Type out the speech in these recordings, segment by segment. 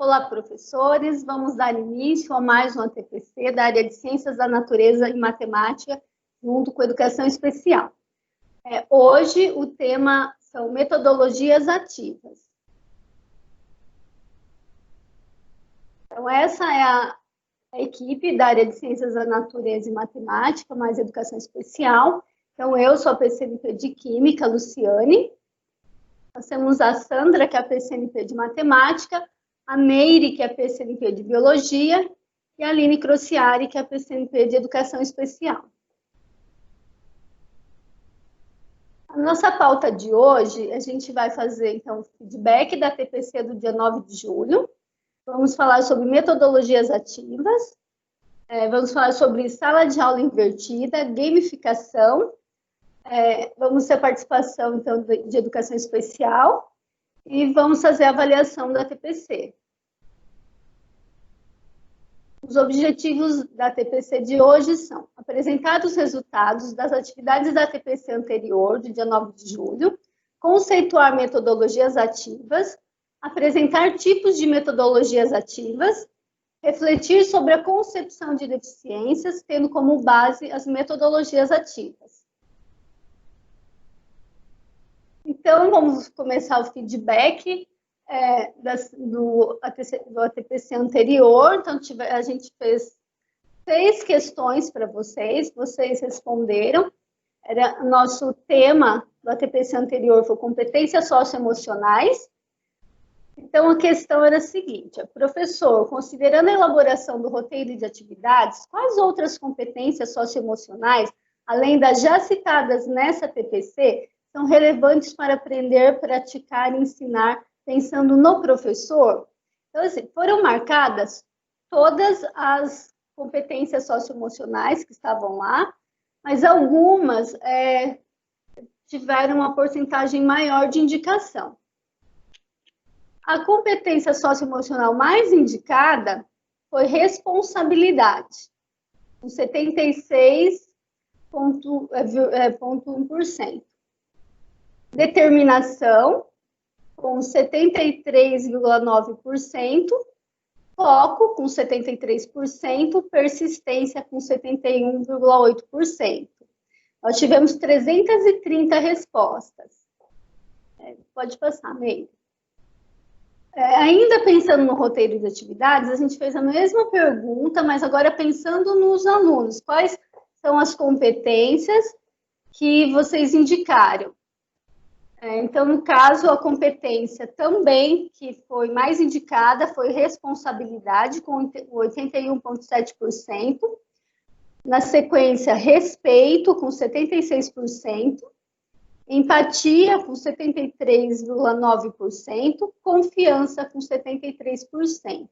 Olá, professores. Vamos dar início a mais um ATPC da área de Ciências da Natureza e Matemática, junto com Educação Especial. Hoje, o tema são metodologias ativas. Então, essa é a equipe da área de Ciências da Natureza e Matemática, mais Educação Especial. Então, eu sou a PCNP de Química, Luciane. Nós temos a Sandra, que é a PCNP de Matemática, a Meire, que é a PCNP de Biologia, e a Aline Crociari, que é a PCNP de Educação Especial. A nossa pauta de hoje, a gente vai fazer, então, o feedback da TPC do dia 9 de julho. Vamos falar sobre metodologias ativas, vamos falar sobre sala de aula invertida, gamificação, vamos ter a participação, então, de Educação Especial, e vamos fazer a avaliação da TPC. Os objetivos da TPC de hoje são apresentar os resultados das atividades da TPC anterior, do dia 9 de julho, conceituar metodologias ativas, apresentar tipos de metodologias ativas, refletir sobre a concepção de deficiências, tendo como base as metodologias ativas. Então, vamos começar o feedback do ATPC anterior. Então, a gente fez 6 questões para vocês responderam. O nosso tema do ATPC anterior foi competências socioemocionais. Então, a questão era a seguinte: professor, considerando a elaboração do roteiro de atividades, quais outras competências socioemocionais, além das já citadas nessa TPC, são relevantes para aprender, praticar e ensinar, pensando no professor? Então, assim, foram marcadas todas as competências socioemocionais que estavam lá, mas algumas tiveram uma porcentagem maior de indicação. A competência socioemocional mais indicada foi responsabilidade, com 76,1%. Determinação, com 73,9%, foco, com 73%, persistência, com 71,8%. Nós tivemos 330 respostas. Pode passar, Meire. Ainda pensando no roteiro de atividades, a gente fez a mesma pergunta, mas agora pensando nos alunos. Quais são as competências que vocês indicaram? Então, no caso, a competência também que foi mais indicada foi responsabilidade, com 81,7%. Na sequência, respeito, com 76%. Empatia, com 73,9%. Confiança, com 73%.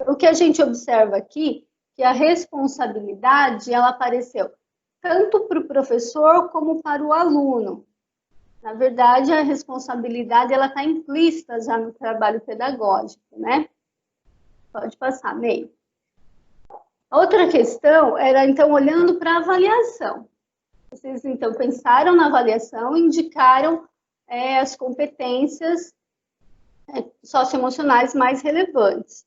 O que a gente observa aqui, que a responsabilidade, ela apareceu tanto para o professor como para o aluno. Na verdade, a responsabilidade ela está implícita já no trabalho pedagógico, né? Pode passar, Meire. Outra questão era, então, olhando para a avaliação. Vocês, então, pensaram na avaliação e indicaram as competências socioemocionais mais relevantes.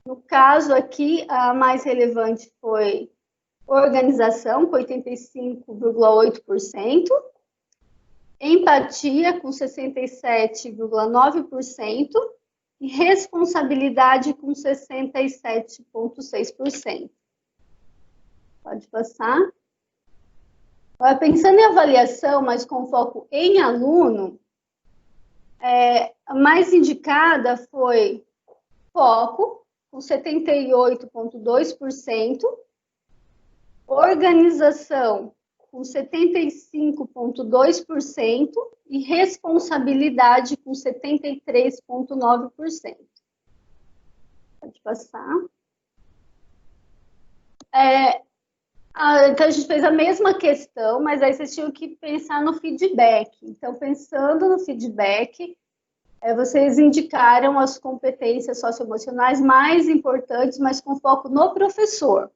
No caso aqui, a mais relevante foi organização, com 85,8%. Empatia, com 67,9%, e responsabilidade, com 67,6%. Pode passar. Agora, pensando em avaliação, mas com foco em aluno, a mais indicada foi foco, com 78,2%, organização, com 75,2%, e responsabilidade, com 73,9%. Pode passar. Então, a gente fez a mesma questão, mas aí vocês tinham que pensar no feedback. Então, pensando no feedback, vocês indicaram as competências socioemocionais mais importantes, mas com foco no professor.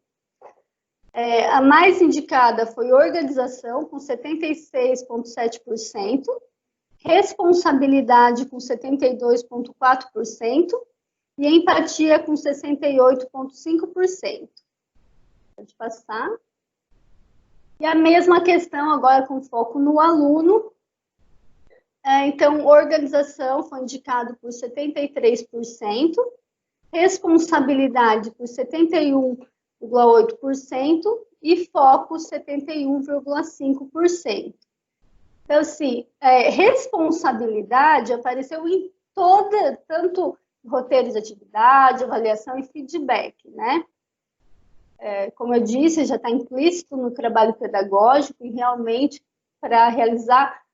A mais indicada foi organização, com 76,7%, responsabilidade, com 72,4%, E empatia com 68,5%. Pode passar. E a mesma questão agora com foco no aluno. Então, organização foi indicado por 73%, responsabilidade por 71,8% e foco 71,5%. Então, assim, responsabilidade apareceu em toda, tanto roteiros de atividade, avaliação e feedback, né? Como eu disse, já está implícito no trabalho pedagógico e realmente para realizar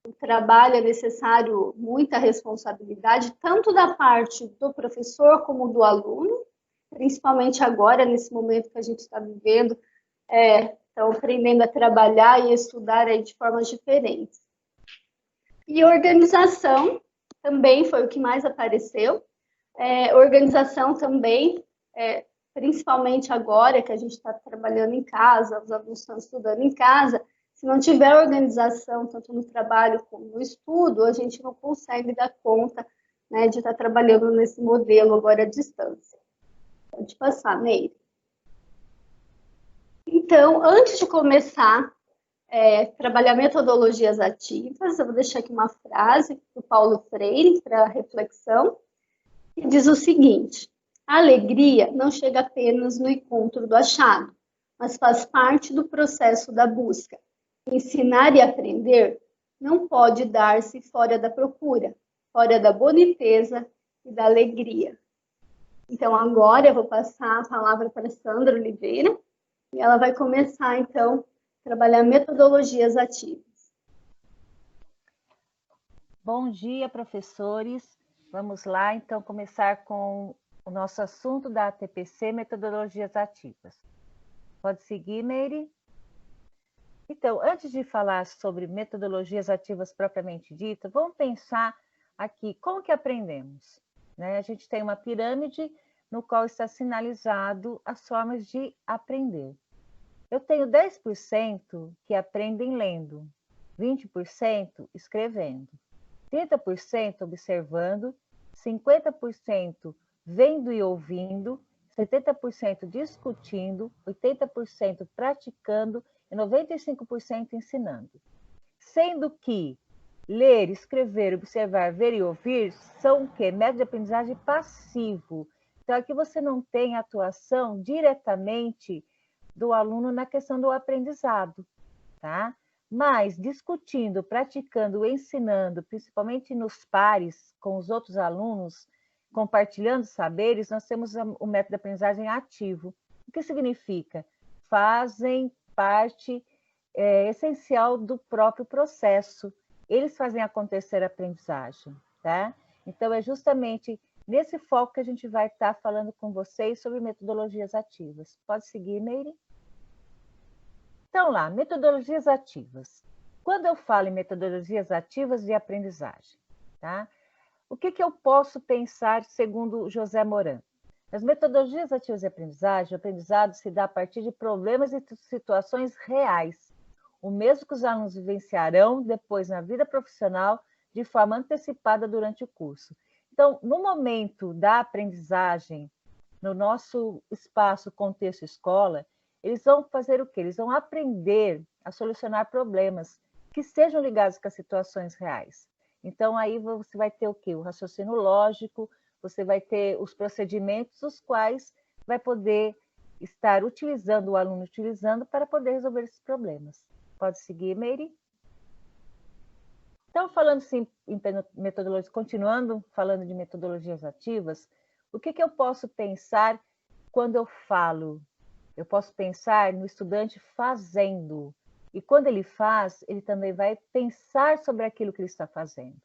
o trabalho é necessário muita responsabilidade, tanto da parte do professor como do aluno, principalmente agora, nesse momento que a gente está vivendo, estão aprendendo a trabalhar e estudar aí de formas diferentes. E organização também foi o que mais apareceu. Organização também, principalmente agora que a gente está trabalhando em casa, os alunos estão estudando em casa, se não tiver organização, tanto no trabalho como no estudo, a gente não consegue dar conta, né, de estar trabalhando nesse modelo agora à distância. Pode passar, Meire. Então, antes de começar a trabalhar metodologias ativas, eu vou deixar aqui uma frase do Paulo Freire para reflexão, que diz o seguinte: a alegria não chega apenas no encontro do achado, mas faz parte do processo da busca. Ensinar e aprender não pode dar-se fora da procura, fora da boniteza e da alegria. Então, agora eu vou passar a palavra para a Sandra Oliveira, e ela vai começar, então, a trabalhar metodologias ativas. Bom dia, professores. Vamos lá, então, começar com o nosso assunto da ATPC, metodologias ativas. Pode seguir, Meire? Então, antes de falar sobre metodologias ativas propriamente dita, vamos pensar aqui como que aprendemos, né? A gente tem uma pirâmide no qual está sinalizado as formas de aprender. Eu tenho 10% que aprendem lendo, 20% escrevendo, 30% observando, 50% vendo e ouvindo, 70% discutindo, 80% praticando e 95% ensinando. Sendo que ler, escrever, observar, ver e ouvir são o quê? Método de aprendizagem passivo. Então, aqui você não tem atuação diretamente do aluno na questão do aprendizado, tá? Mas discutindo, praticando, ensinando, principalmente nos pares, com os outros alunos, compartilhando saberes, nós temos o método de aprendizagem ativo. O que significa? Fazem parte essencial do próprio processo. Eles fazem acontecer a aprendizagem, tá? Então, é justamente nesse foco que a gente vai estar falando com vocês sobre metodologias ativas. Pode seguir, Meire? Então, lá, metodologias ativas. Quando eu falo em metodologias ativas de aprendizagem, tá? O que eu posso pensar segundo José Moran? As metodologias ativas de aprendizagem, o aprendizado se dá a partir de problemas e situações reais, o mesmo que os alunos vivenciarão depois na vida profissional de forma antecipada durante o curso. Então, no momento da aprendizagem, no nosso espaço, contexto escola, eles vão fazer o quê? Eles vão aprender a solucionar problemas que sejam ligados com as situações reais. Então, aí você vai ter o quê? O raciocínio lógico, você vai ter os procedimentos, os quais vai poder estar utilizando, o aluno utilizando, para poder resolver esses problemas. Pode seguir, Meire? Então, falando assim, em metodologias, continuando falando de metodologias ativas, o que eu posso pensar quando eu falo? Eu posso pensar no estudante fazendo. E quando ele faz, ele também vai pensar sobre aquilo que ele está fazendo.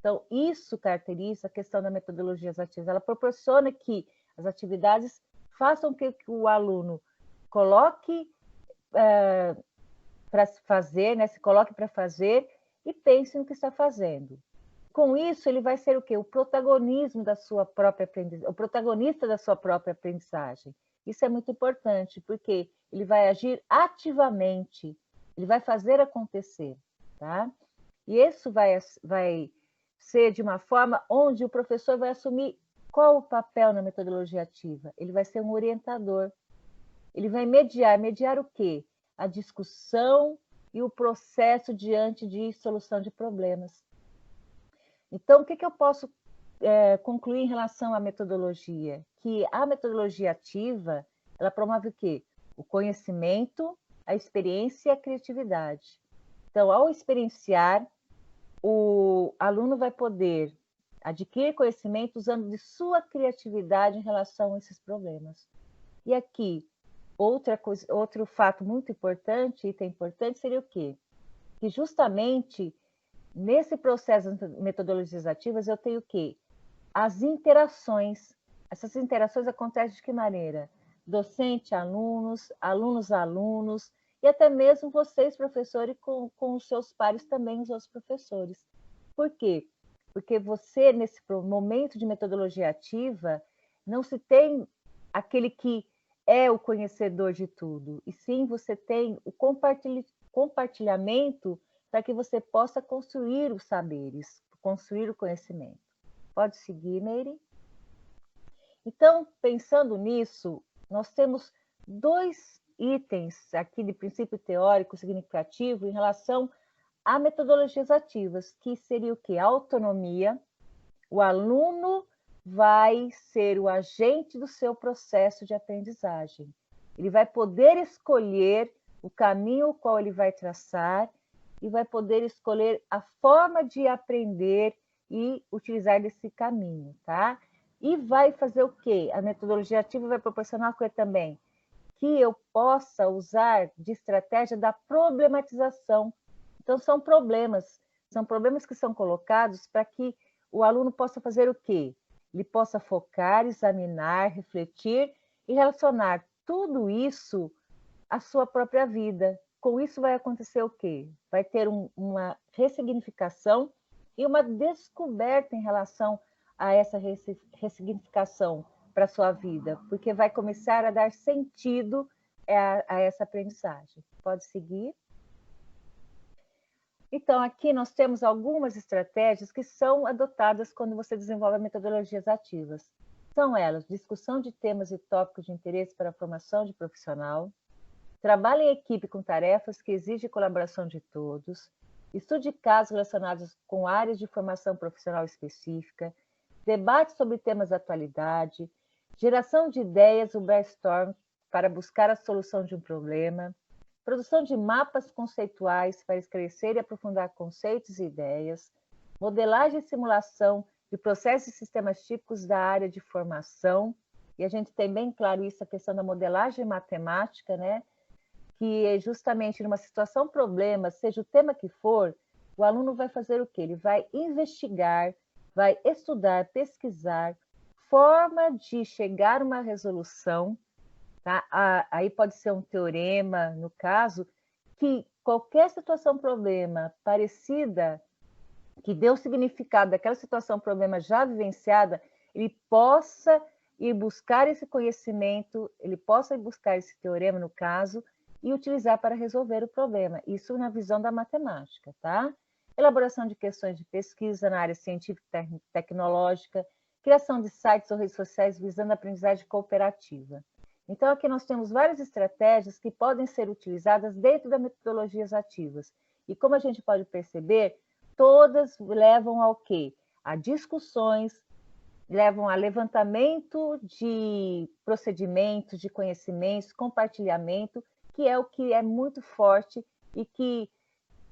Então, isso caracteriza a questão da metodologias ativas. Ela proporciona que as atividades façam que o aluno coloque para fazer, né? Se coloque para fazer e pense no que está fazendo. Com isso, ele vai ser o quê? O protagonismo da sua própria aprendizagem, o protagonista da sua própria aprendizagem. Isso é muito importante, porque ele vai agir ativamente, ele vai fazer acontecer, tá? E isso vai ser de uma forma onde o professor vai assumir qual o papel na metodologia ativa? Ele vai ser um orientador. Ele vai mediar. Mediar o quê? A discussão e o processo diante de solução de problemas. Então, o que eu posso concluir em relação à metodologia? Que a metodologia ativa, ela promove o quê? O conhecimento, a experiência e a criatividade. Então, ao experienciar, o aluno vai poder adquirir conhecimento usando de sua criatividade em relação a esses problemas. E aqui, outro fato muito importante, item importante, seria o quê? Que justamente nesse processo de metodologias ativas eu tenho o quê? As interações. Essas interações acontecem de que maneira? Docente, alunos, alunos, e até mesmo vocês, professores, com os seus pares também, os outros professores. Por quê? Porque você, nesse momento de metodologia ativa, não se tem aquele que é o conhecedor de tudo, e sim você tem o compartilhamento para que você possa construir os saberes, construir o conhecimento. Pode seguir, Meire? Então, pensando nisso, nós temos 2 itens aqui de princípio teórico significativo em relação a metodologias ativas, que seria o quê? A autonomia. O aluno vai ser o agente do seu processo de aprendizagem. Ele vai poder escolher o caminho o qual ele vai traçar e vai poder escolher a forma de aprender e utilizar desse caminho, tá? E vai fazer o quê? A metodologia ativa vai proporcionar o quê também? Que eu possa usar de estratégia da problematização. Então, são problemas que são colocados para que o aluno possa fazer o quê? Ele possa focar, examinar, refletir e relacionar tudo isso à sua própria vida. Com isso vai acontecer o quê? Vai ter uma ressignificação e uma descoberta em relação a essa ressignificação para a sua vida, porque vai começar a dar sentido a essa aprendizagem. Pode seguir? Então, aqui nós temos algumas estratégias que são adotadas quando você desenvolve metodologias ativas. São elas: discussão de temas e tópicos de interesse para a formação de profissional, trabalho em equipe com tarefas que exigem colaboração de todos, estude casos relacionados com áreas de formação profissional específica, debate sobre temas da atualidade, geração de ideias, o brainstorm para buscar a solução de um problema, produção de mapas conceituais para esclarecer e aprofundar conceitos e ideias, modelagem e simulação de processos e sistemas típicos da área de formação, e a gente tem bem claro isso, a questão da modelagem matemática, né? Que é justamente numa situação problema, seja o tema que for, o aluno vai fazer o quê? Ele vai investigar, vai estudar, pesquisar, forma de chegar a uma resolução, tá? Aí pode ser um teorema, no caso, que qualquer situação problema parecida, que deu significado daquela situação problema já vivenciada, ele possa ir buscar esse conhecimento, ele possa ir buscar esse teorema, no caso, e utilizar para resolver o problema. Isso na visão da matemática, tá? Elaboração de questões de pesquisa na área científica e tecnológica, criação de sites ou redes sociais visando a aprendizagem cooperativa. Então, aqui nós temos várias estratégias que podem ser utilizadas dentro das metodologias ativas. E como a gente pode perceber, todas levam ao quê? A discussões, levam a levantamento de procedimentos, de conhecimentos, compartilhamento, que é o que é muito forte e que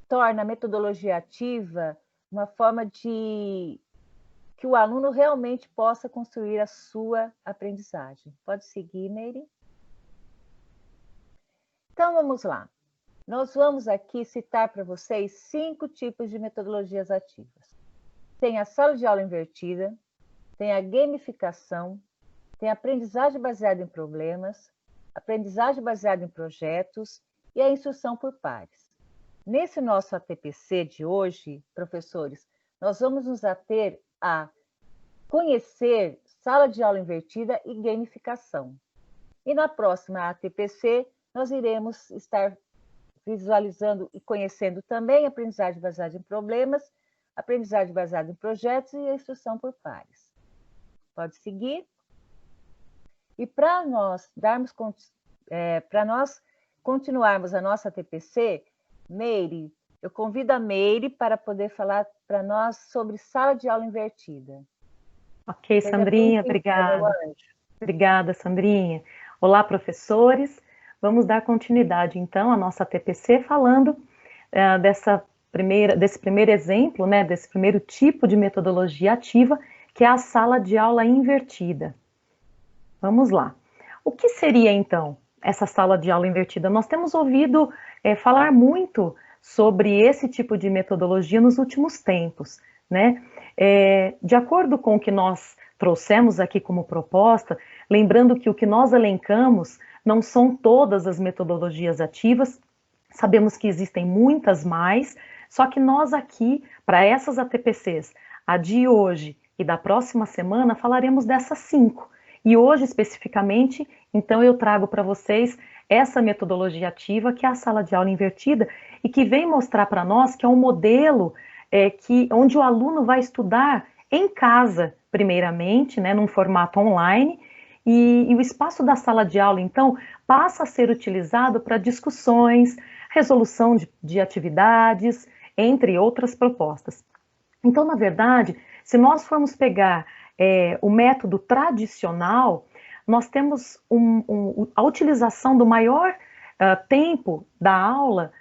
torna a metodologia ativa uma forma de que o aluno realmente possa construir a sua aprendizagem. Pode seguir, Meire? Então, vamos lá. Nós vamos aqui citar para vocês 5 tipos de metodologias ativas. Tem a sala de aula invertida, tem a gamificação, tem a aprendizagem baseada em problemas, aprendizagem baseada em projetos e a instrução por pares. Nesse nosso ATPC de hoje, professores, nós vamos nos ater a conhecer sala de aula invertida e gamificação. E na próxima ATPC, nós iremos estar visualizando e conhecendo também a aprendizagem baseada em problemas, aprendizagem baseada em projetos e a instrução por pares. Pode seguir. E para nós continuarmos a nossa TPC, Meire, eu convido a Meire para poder falar para nós sobre sala de aula invertida. Ok, Sandrinha, obrigada. Obrigada, Sandrinha. Olá, professores. Vamos dar continuidade, então, à nossa TPC, falando desse primeiro exemplo, né, desse primeiro tipo de metodologia ativa, que é a sala de aula invertida. Vamos lá. O que seria, então, essa sala de aula invertida? Nós temos ouvido falar muito sobre esse tipo de metodologia nos últimos tempos, né? De acordo com o que nós trouxemos aqui como proposta, lembrando que o que nós elencamos não são todas as metodologias ativas, sabemos que existem muitas mais, só que nós aqui, para essas ATPCs, a de hoje e da próxima semana, falaremos dessas 5. E hoje, especificamente, então eu trago para vocês essa metodologia ativa, que é a sala de aula invertida, e que vem mostrar para nós que é um modelo onde o aluno vai estudar em casa, primeiramente, né, num formato online, e o espaço da sala de aula, então, passa a ser utilizado para discussões, resolução de atividades, entre outras propostas. Então, na verdade, se nós formos pegar o método tradicional, nós temos a utilização do maior tempo da aula,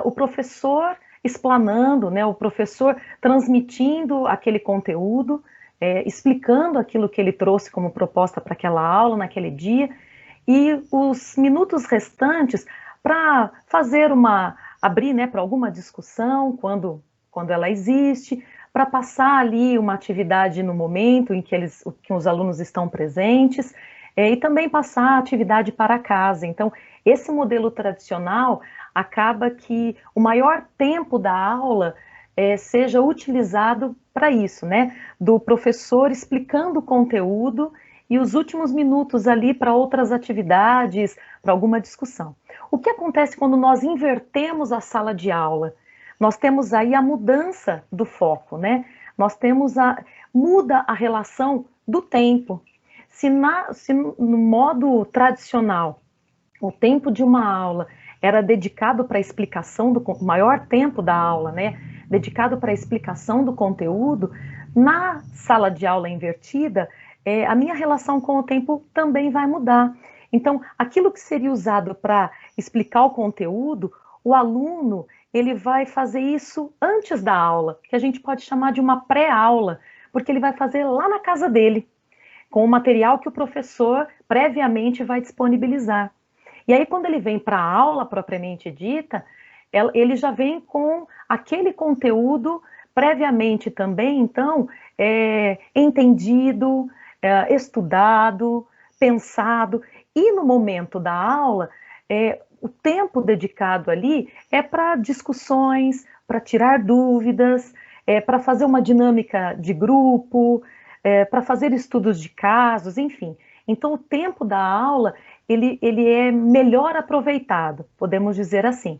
o professor explanando, né, o professor transmitindo aquele conteúdo, explicando aquilo que ele trouxe como proposta para aquela aula, naquele dia, e os minutos restantes para fazer abrir, né, para alguma discussão, quando ela existe, para passar ali uma atividade no momento em que os alunos estão presentes, e também passar a atividade para casa. Então, esse modelo tradicional acaba que o maior tempo da aula seja utilizado para isso, né? Do professor explicando o conteúdo e os últimos minutos ali para outras atividades, para alguma discussão. O que acontece quando nós invertemos a sala de aula? Nós temos aí a mudança do foco, né? Muda a relação do tempo. Se no modo tradicional, o tempo de uma aula era dedicado para a explicação o maior tempo da aula, né? Dedicado para a explicação do conteúdo, na sala de aula invertida, a minha relação com o tempo também vai mudar. Então, aquilo que seria usado para explicar o conteúdo, o aluno, ele vai fazer isso antes da aula, que a gente pode chamar de uma pré-aula, porque ele vai fazer lá na casa dele, com o material que o professor previamente vai disponibilizar. E aí, quando ele vem para a aula propriamente dita, ele já vem com aquele conteúdo previamente também, então, entendido, estudado, pensado, e no momento da aula, o tempo dedicado ali é para discussões, para tirar dúvidas, para fazer uma dinâmica de grupo, para fazer estudos de casos, enfim. Então, o tempo da aula, ele é melhor aproveitado, podemos dizer assim.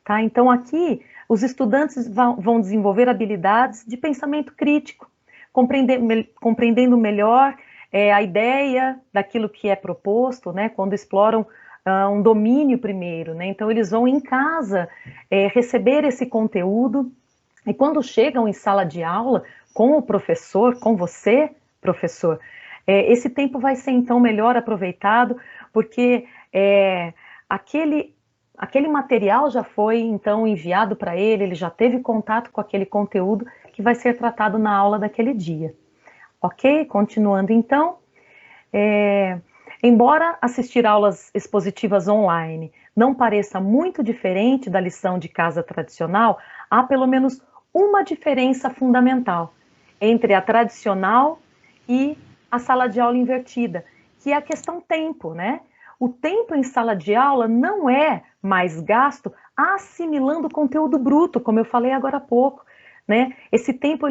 Tá? Então, aqui, os estudantes vão desenvolver habilidades de pensamento crítico, compreendendo melhor a ideia daquilo que é proposto, né, quando exploram um domínio primeiro, né? Então, eles vão em casa receber esse conteúdo, e quando chegam em sala de aula, com o professor, com você, professor, esse tempo vai ser, então, melhor aproveitado, porque aquele material já foi, então, enviado para ele já teve contato com aquele conteúdo que vai ser tratado na aula daquele dia. Ok? Continuando, então, embora assistir aulas expositivas online não pareça muito diferente da lição de casa tradicional, há pelo menos uma diferença fundamental entre a tradicional e a sala de aula invertida, que é a questão tempo, né? O tempo em sala de aula não é mais gasto assimilando o conteúdo bruto, como eu falei agora há pouco, né? Esse tempo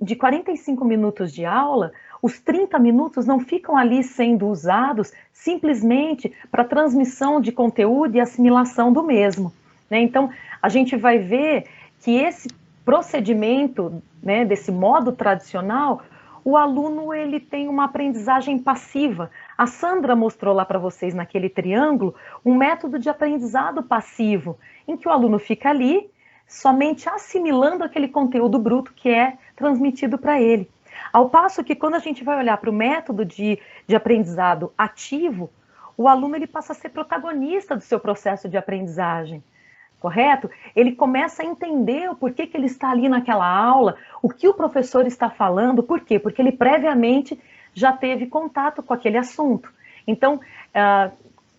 de 45 minutos de aula, os 30 minutos não ficam ali sendo usados simplesmente para transmissão de conteúdo e assimilação do mesmo, né? Então, a gente vai ver que esse procedimento, né, desse modo tradicional, o aluno ele tem uma aprendizagem passiva. A Sandra mostrou lá para vocês naquele triângulo um método de aprendizado passivo, em que o aluno fica ali somente assimilando aquele conteúdo bruto que é transmitido para ele. Ao passo que quando a gente vai olhar para o método de aprendizado ativo, o aluno ele passa a ser protagonista do seu processo de aprendizagem. Correto? Ele começa a entender o porquê que ele está ali naquela aula, o que o professor está falando, por quê? Porque ele previamente já teve contato com aquele assunto. Então,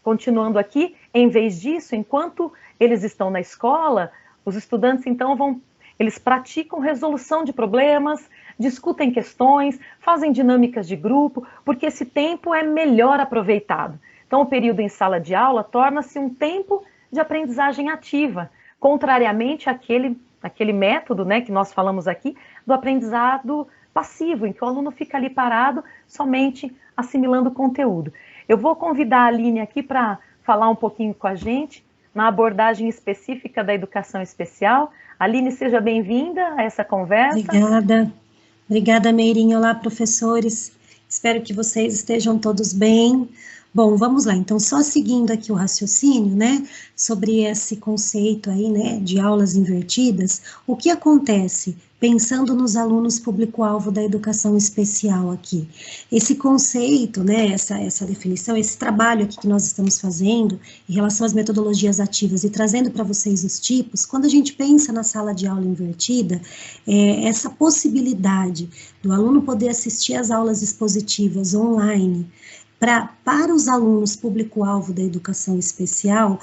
continuando aqui, em vez disso, enquanto eles estão na escola, os estudantes então eles praticam resolução de problemas, discutem questões, fazem dinâmicas de grupo, porque esse tempo é melhor aproveitado. Então, o período em sala de aula torna-se um tempo de aprendizagem ativa, contrariamente àquele método, né, que nós falamos aqui, do aprendizado passivo, em que o aluno fica ali parado, somente assimilando o conteúdo. Eu vou convidar a Aline aqui para falar um pouquinho com a gente, na abordagem específica da educação especial. Aline, seja bem-vinda a essa conversa. Obrigada, Meirinha. Olá, professores. Espero que vocês estejam todos bem. Bom, vamos lá, então, só seguindo aqui o raciocínio, né, sobre esse conceito aí, né, de aulas invertidas, o que acontece, pensando nos alunos público-alvo da educação especial aqui? Esse conceito, né, essa definição, esse trabalho aqui que nós estamos fazendo, em relação às metodologias ativas e trazendo para vocês os tipos, quando a gente pensa na sala de aula invertida, essa possibilidade do aluno poder assistir às aulas expositivas online, para os alunos público-alvo da educação especial,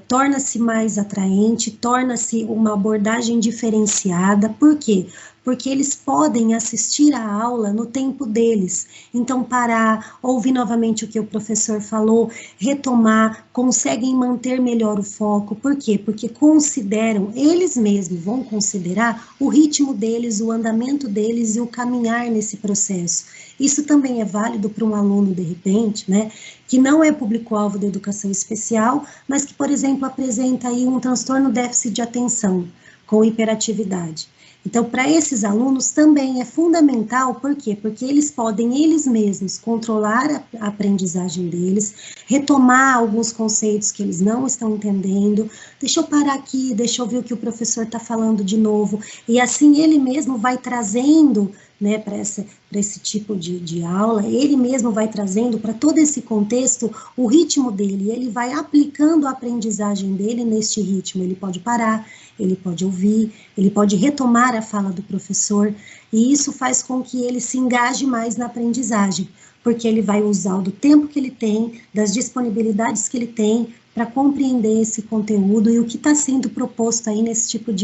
torna-se mais atraente, torna-se uma abordagem diferenciada. Por quê? Porque eles podem assistir a aula no tempo deles, então parar, ouvir novamente o que o professor falou, retomar, conseguem manter melhor o foco. Por quê? Porque consideram, eles mesmos vão considerar o ritmo deles, o andamento deles e o caminhar nesse processo. Isso também é válido para um aluno, de repente, né, que não é público-alvo da educação especial, mas que, por exemplo, apresenta aí um transtorno déficit de atenção com hiperatividade. Então, para esses alunos também é fundamental, por quê? Porque eles podem, eles mesmos, controlar a aprendizagem deles, retomar alguns conceitos que eles não estão entendendo, deixa eu parar aqui, deixa eu ver o que o professor está falando de novo, e assim ele mesmo vai trazendo, né, para esse tipo de aula, ele mesmo vai trazendo para todo esse contexto o ritmo dele, ele vai aplicando a aprendizagem dele neste ritmo, ele pode parar, ele pode ouvir, ele pode retomar a fala do professor, e isso faz com que ele se engaje mais na aprendizagem, porque ele vai usar do tempo que ele tem, das disponibilidades que ele tem, para compreender esse conteúdo e o que está sendo proposto aí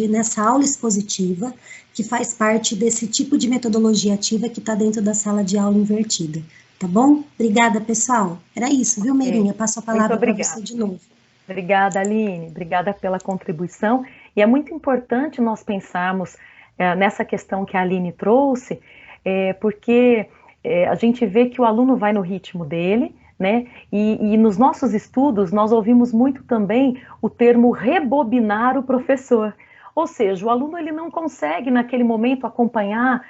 nessa aula expositiva, que faz parte desse tipo de metodologia ativa que está dentro da sala de aula invertida. Tá bom? Obrigada, pessoal. Era isso, viu, Meirinha? Passo a palavra para você de novo. Obrigada, Aline. Obrigada pela contribuição. E é muito importante nós pensarmos nessa questão que a Aline trouxe, porque a gente vê que o aluno vai no ritmo dele, né? E nos nossos estudos, nós ouvimos muito também o termo rebobinar o professor. Ou seja, o aluno ele não consegue, naquele momento, acompanhar,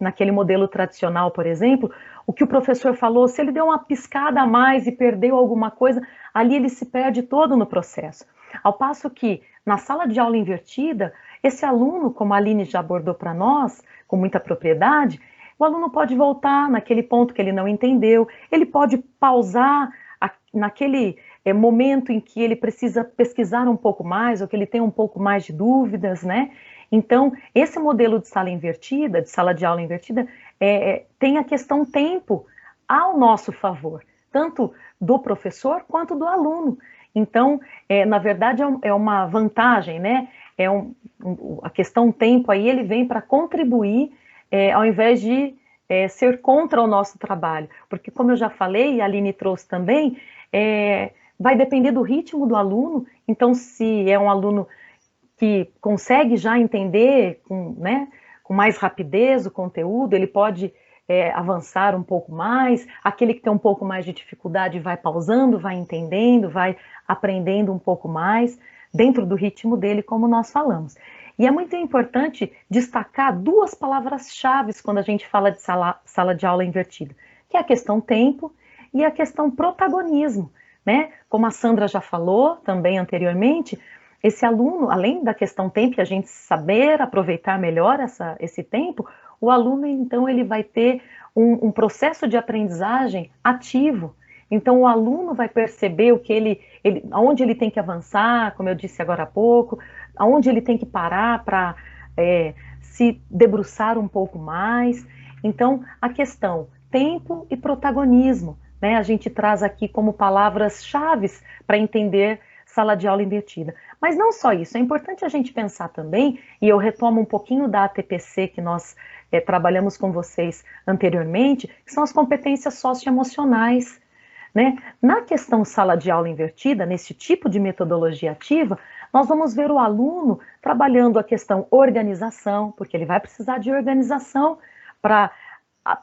naquele modelo tradicional, por exemplo, o que o professor falou. Se ele deu uma piscada a mais e perdeu alguma coisa, ali ele se perde todo no processo. Ao passo que, na sala de aula invertida, esse aluno, como a Aline já abordou para nós, com muita propriedade, o aluno pode voltar naquele ponto que ele não entendeu, ele pode pausar naquele momento em que ele precisa pesquisar um pouco mais, ou que ele tem um pouco mais de dúvidas, né? Então, esse modelo de sala invertida, de sala de aula invertida, tem a questão tempo ao nosso favor, tanto do professor quanto do aluno. Então, na verdade, é uma vantagem, né? A questão tempo aí, ele vem para contribuir, ao invés de ser contra o nosso trabalho. Porque, como eu já falei, e a Aline trouxe também, vai depender do ritmo do aluno. Então, se é um aluno que consegue já entender com mais rapidez o conteúdo, ele pode avançar um pouco mais. Aquele que tem um pouco mais de dificuldade vai pausando, vai entendendo, vai aprendendo um pouco mais, dentro do ritmo dele, como nós falamos. E é muito importante destacar duas palavras-chave quando a gente fala de sala de aula invertida, que é a questão tempo e a questão protagonismo, né? Como a Sandra já falou também anteriormente, esse aluno, além da questão tempo, e a gente saber aproveitar melhor esse tempo, o aluno, então, ele vai ter um processo de aprendizagem ativo. Então, o aluno vai perceber o que aonde ele tem que avançar, como eu disse agora há pouco, aonde ele tem que parar para se debruçar um pouco mais. Então, a questão tempo e protagonismo, né? A gente traz aqui como palavras-chave para entender sala de aula invertida. Mas não só isso, é importante a gente pensar também, e eu retomo um pouquinho da ATPC que nós trabalhamos com vocês anteriormente, que são as competências socioemocionais, né? Na questão sala de aula invertida, nesse tipo de metodologia ativa, nós vamos ver o aluno trabalhando a questão organização, porque ele vai precisar de organização para,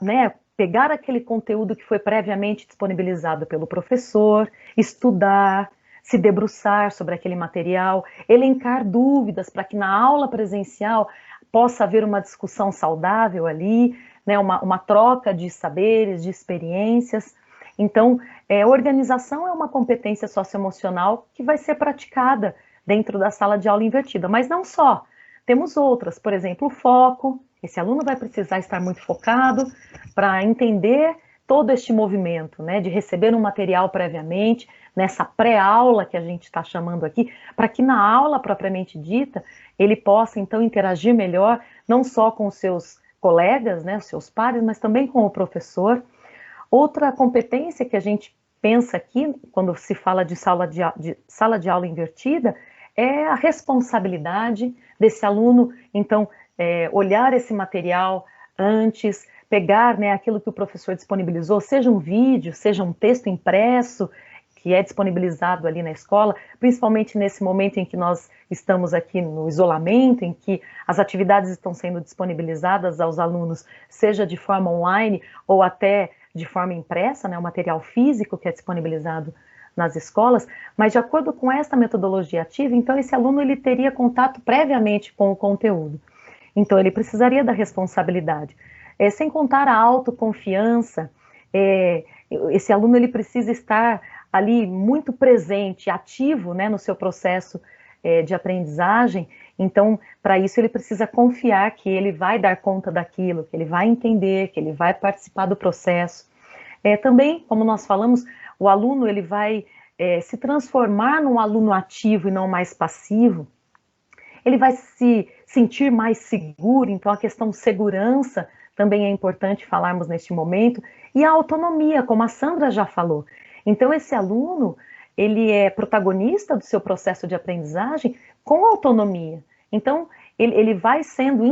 né, pegar aquele conteúdo que foi previamente disponibilizado pelo professor, estudar, se debruçar sobre aquele material, elencar dúvidas para que na aula presencial possa haver uma discussão saudável ali, né, uma troca de saberes, de experiências. Então, organização é uma competência socioemocional que vai ser praticada dentro da sala de aula invertida, mas não só. Temos outras, por exemplo, o foco. Esse aluno vai precisar estar muito focado para entender todo este movimento, né, de receber um material previamente, nessa pré-aula que a gente está chamando aqui, para que na aula propriamente dita, ele possa então interagir melhor, não só com os seus colegas, né, os seus pares, mas também com o professor. Outra competência que a gente pensa aqui, quando se fala de sala de aula invertida, é a responsabilidade desse aluno, então, olhar esse material antes, pegar, né, aquilo que o professor disponibilizou, seja um vídeo, seja um texto impresso, que é disponibilizado ali na escola, principalmente nesse momento em que nós estamos aqui no isolamento, em que as atividades estão sendo disponibilizadas aos alunos, seja de forma online ou até de forma impressa, né, o material físico que é disponibilizado nas escolas, mas de acordo com esta metodologia ativa, então esse aluno ele teria contato previamente com o conteúdo. Então ele precisaria da responsabilidade. Sem contar a autoconfiança, esse aluno ele precisa estar ali muito presente, ativo, né, no seu processo de aprendizagem. Então, para isso ele precisa confiar que ele vai dar conta daquilo, que ele vai entender, que ele vai participar do processo. Também, como nós falamos, o aluno ele vai se transformar num aluno ativo e não mais passivo. Ele vai se sentir mais seguro, então a questão segurança também é importante falarmos neste momento, e a autonomia, como a Sandra já falou. Então esse aluno, ele é protagonista do seu processo de aprendizagem com autonomia. Então ele vai sendo,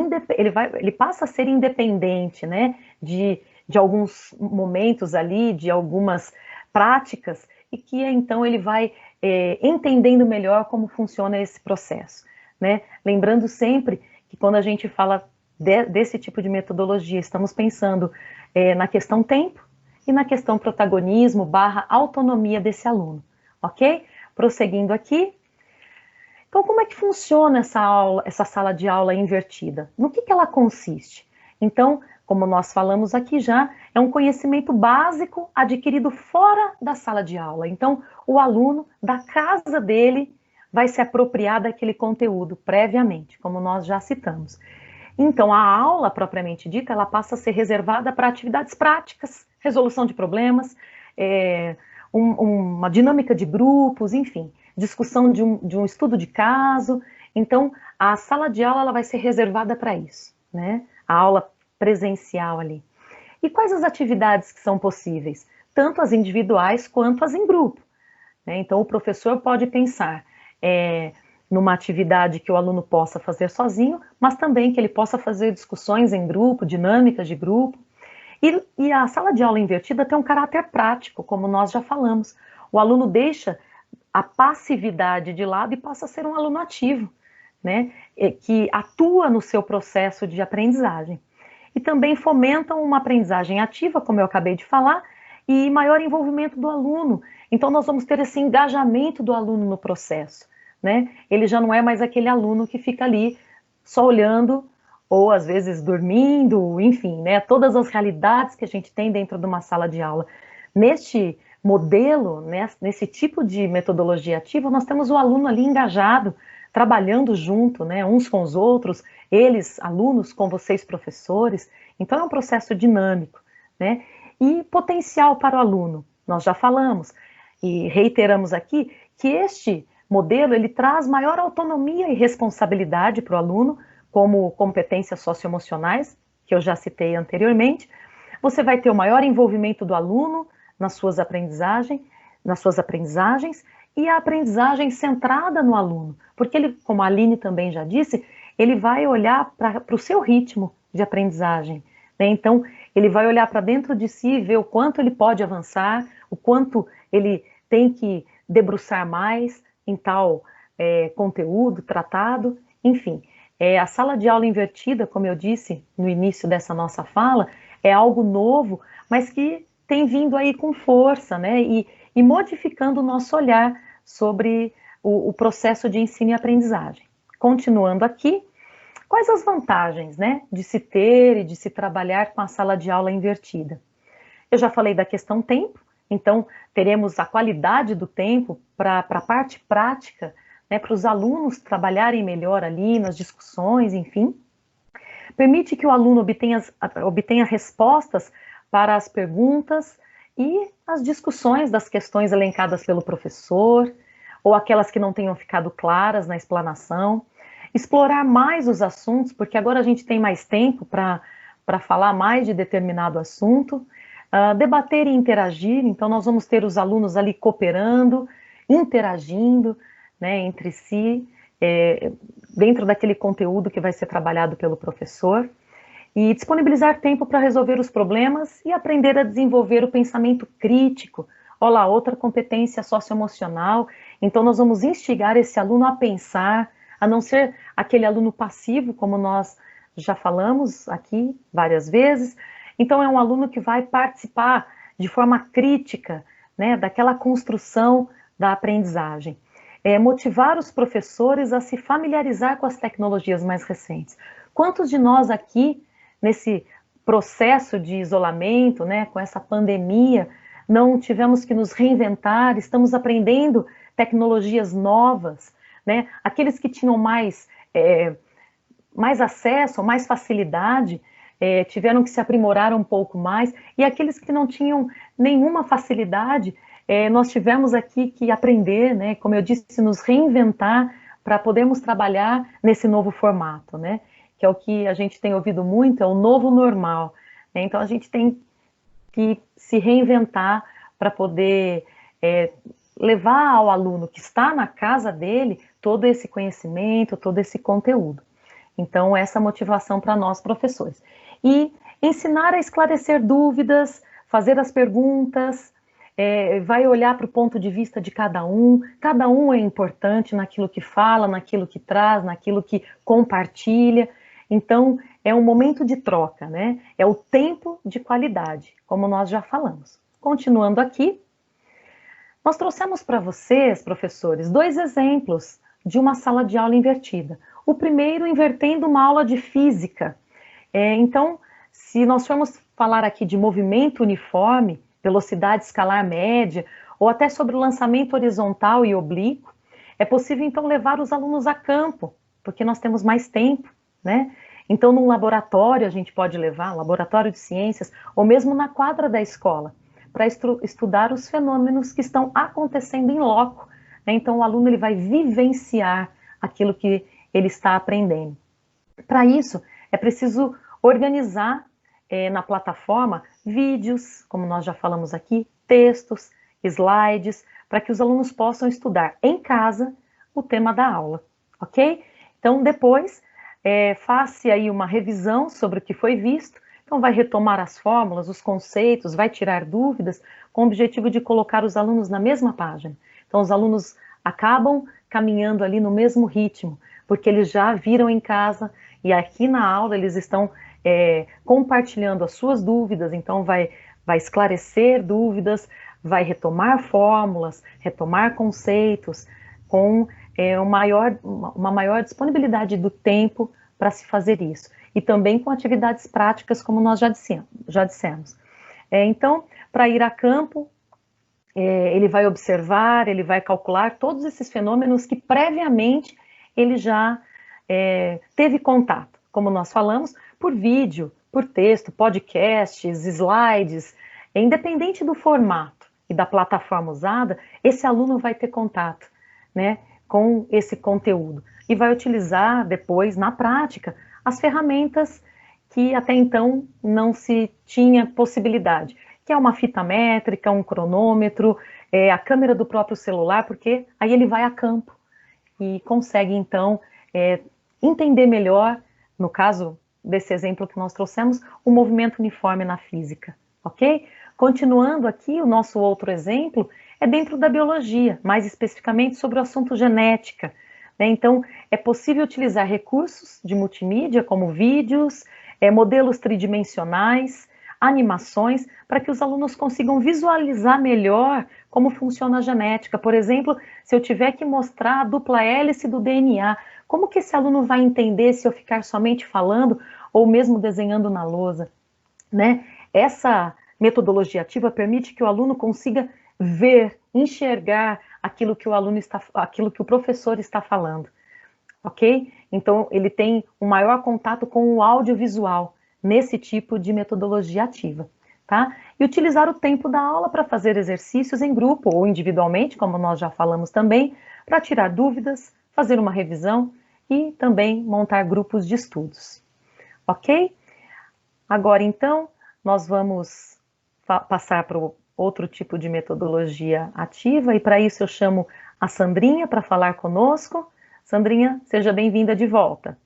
ele passa a ser independente, né, de alguns momentos ali, de algumas práticas, e que então ele vai entendendo melhor como funciona esse processo, né? Lembrando sempre que quando a gente fala desse tipo de metodologia, estamos pensando na questão tempo e na questão protagonismo / autonomia desse aluno, ok? Prosseguindo aqui. Então, como é que funciona essa sala de aula invertida? No que ela consiste? Então, como nós falamos aqui já, é um conhecimento básico adquirido fora da sala de aula. Então, o aluno, da casa dele, vai se apropriar daquele conteúdo previamente, como nós já citamos. Então, a aula, propriamente dita, ela passa a ser reservada para atividades práticas, resolução de problemas, uma dinâmica de grupos, enfim, discussão de um estudo de caso. Então, a sala de aula ela vai ser reservada para isso, né? A aula presencial ali. E quais as atividades que são possíveis? Tanto as individuais quanto as em grupo, né? Então, o professor pode pensar numa atividade que o aluno possa fazer sozinho, mas também que ele possa fazer discussões em grupo, dinâmicas de grupo. E a sala de aula invertida tem um caráter prático, como nós já falamos. O aluno deixa a passividade de lado e passa a ser um aluno ativo, né, que atua no seu processo de aprendizagem. E também fomentam uma aprendizagem ativa, como eu acabei de falar, e maior envolvimento do aluno. Então, nós vamos ter esse engajamento do aluno no processo, né? Ele já não é mais aquele aluno que fica ali só olhando, ou às vezes dormindo, enfim, né, todas as realidades que a gente tem dentro de uma sala de aula. Neste modelo, né, nesse tipo de metodologia ativa, nós temos o aluno ali engajado, trabalhando junto, né, uns com os outros, eles, alunos, com vocês, professores. Então, é um processo dinâmico, né, e potencial para o aluno. Nós já falamos e reiteramos aqui que este modelo, ele traz maior autonomia e responsabilidade para o aluno, como competências socioemocionais, que eu já citei anteriormente. Você vai ter o maior envolvimento do aluno nas suas aprendizagens e a aprendizagem centrada no aluno, porque ele, como a Aline também já disse, ele vai olhar para o seu ritmo de aprendizagem, né? Então, ele vai olhar para dentro de si e ver o quanto ele pode avançar, o quanto ele tem que debruçar mais em tal conteúdo tratado, enfim. A sala de aula invertida, como eu disse no início dessa nossa fala, é algo novo, mas que tem vindo aí com força, né, e modificando o nosso olhar sobre o processo de ensino e aprendizagem. Continuando aqui, quais as vantagens, né, de se ter e de se trabalhar com a sala de aula invertida? Eu já falei da questão tempo, então teremos a qualidade do tempo para a parte prática, né, para os alunos trabalharem melhor ali nas discussões, enfim. Permite que o aluno obtenha respostas para as perguntas e as discussões das questões elencadas pelo professor, ou aquelas que não tenham ficado claras na explanação. Explorar mais os assuntos, porque agora a gente tem mais tempo para falar mais de determinado assunto. Debater e interagir, então nós vamos ter os alunos ali cooperando, interagindo, né, entre si, dentro daquele conteúdo que vai ser trabalhado pelo professor, e disponibilizar tempo para resolver os problemas e aprender a desenvolver o pensamento crítico. Olha lá, outra competência socioemocional. Então nós vamos instigar esse aluno a pensar, a não ser aquele aluno passivo, como nós já falamos aqui várias vezes. Então é um aluno que vai participar de forma crítica, né, daquela construção da aprendizagem. Motivar os professores a se familiarizar com as tecnologias mais recentes. Quantos de nós aqui, nesse processo de isolamento, né, com essa pandemia, não tivemos que nos reinventar, estamos aprendendo tecnologias novas, né? Aqueles que tinham mais acesso, mais facilidade, tiveram que se aprimorar um pouco mais, e aqueles que não tinham nenhuma facilidade, nós tivemos aqui que aprender, né, como eu disse, nos reinventar para podermos trabalhar nesse novo formato, né, que é o que a gente tem ouvido muito, é o novo normal, né? Então a gente tem que se reinventar para poder levar ao aluno que está na casa dele todo esse conhecimento, todo esse conteúdo. Então essa motivação para nós professores. E ensinar a esclarecer dúvidas, fazer as perguntas, vai olhar para o ponto de vista de cada um é importante naquilo que fala, naquilo que traz, naquilo que compartilha. Então, é um momento de troca, né? É o tempo de qualidade, como nós já falamos. Continuando aqui, nós trouxemos para vocês, professores, 2 exemplos de uma sala de aula invertida. O primeiro, invertendo uma aula de física. Então, se nós formos falar aqui de movimento uniforme, velocidade escalar média, ou até sobre o lançamento horizontal e oblíquo, é possível, então, levar os alunos a campo, porque nós temos mais tempo, né? Então, num laboratório, a gente pode levar, laboratório de ciências, ou mesmo na quadra da escola, para estudar os fenômenos que estão acontecendo em loco, né? Então, o aluno ele vai vivenciar aquilo que ele está aprendendo. Para isso, é preciso organizar na plataforma vídeos, como nós já falamos aqui, textos, slides, para que os alunos possam estudar em casa o tema da aula, ok? Então, depois, faça aí uma revisão sobre o que foi visto, então vai retomar as fórmulas, os conceitos, vai tirar dúvidas, com o objetivo de colocar os alunos na mesma página. Então, os alunos acabam caminhando ali no mesmo ritmo, porque eles já viram em casa, e aqui na aula eles estão compartilhando as suas dúvidas, então vai esclarecer dúvidas, vai retomar fórmulas, retomar conceitos, com uma maior disponibilidade do tempo para se fazer isso. E também com atividades práticas, como nós já dissemos. Então, para ir a campo, ele vai observar, ele vai calcular todos esses fenômenos que previamente ele já teve contato, como nós falamos, por vídeo, por texto, podcasts, slides, independente do formato e da plataforma usada, esse aluno vai ter contato, né, com esse conteúdo e vai utilizar depois, na prática, as ferramentas que até então não se tinha possibilidade, que é uma fita métrica, um cronômetro, a câmera do próprio celular, porque aí ele vai a campo e consegue, então, entender melhor, no caso desse exemplo que nós trouxemos, o movimento uniforme na física, ok? Continuando aqui, o nosso outro exemplo é dentro da biologia, mais especificamente sobre o assunto genética, né? Então, é possível utilizar recursos de multimídia, como vídeos, modelos tridimensionais, animações, para que os alunos consigam visualizar melhor como funciona a genética. Por exemplo, se eu tiver que mostrar a dupla hélice do DNA, como que esse aluno vai entender se eu ficar somente falando ou mesmo desenhando na lousa, né? Essa metodologia ativa permite que o aluno consiga ver, enxergar aquilo que o professor está falando, ok? Então, ele tem um maior contato com o audiovisual nesse tipo de metodologia ativa, tá? E utilizar o tempo da aula para fazer exercícios em grupo ou individualmente, como nós já falamos também, para tirar dúvidas, fazer uma revisão e também montar grupos de estudos, ok? Agora, então, nós vamos passar para outro tipo de metodologia ativa e para isso eu chamo a Sandrinha para falar conosco. Sandrinha, seja bem-vinda de volta.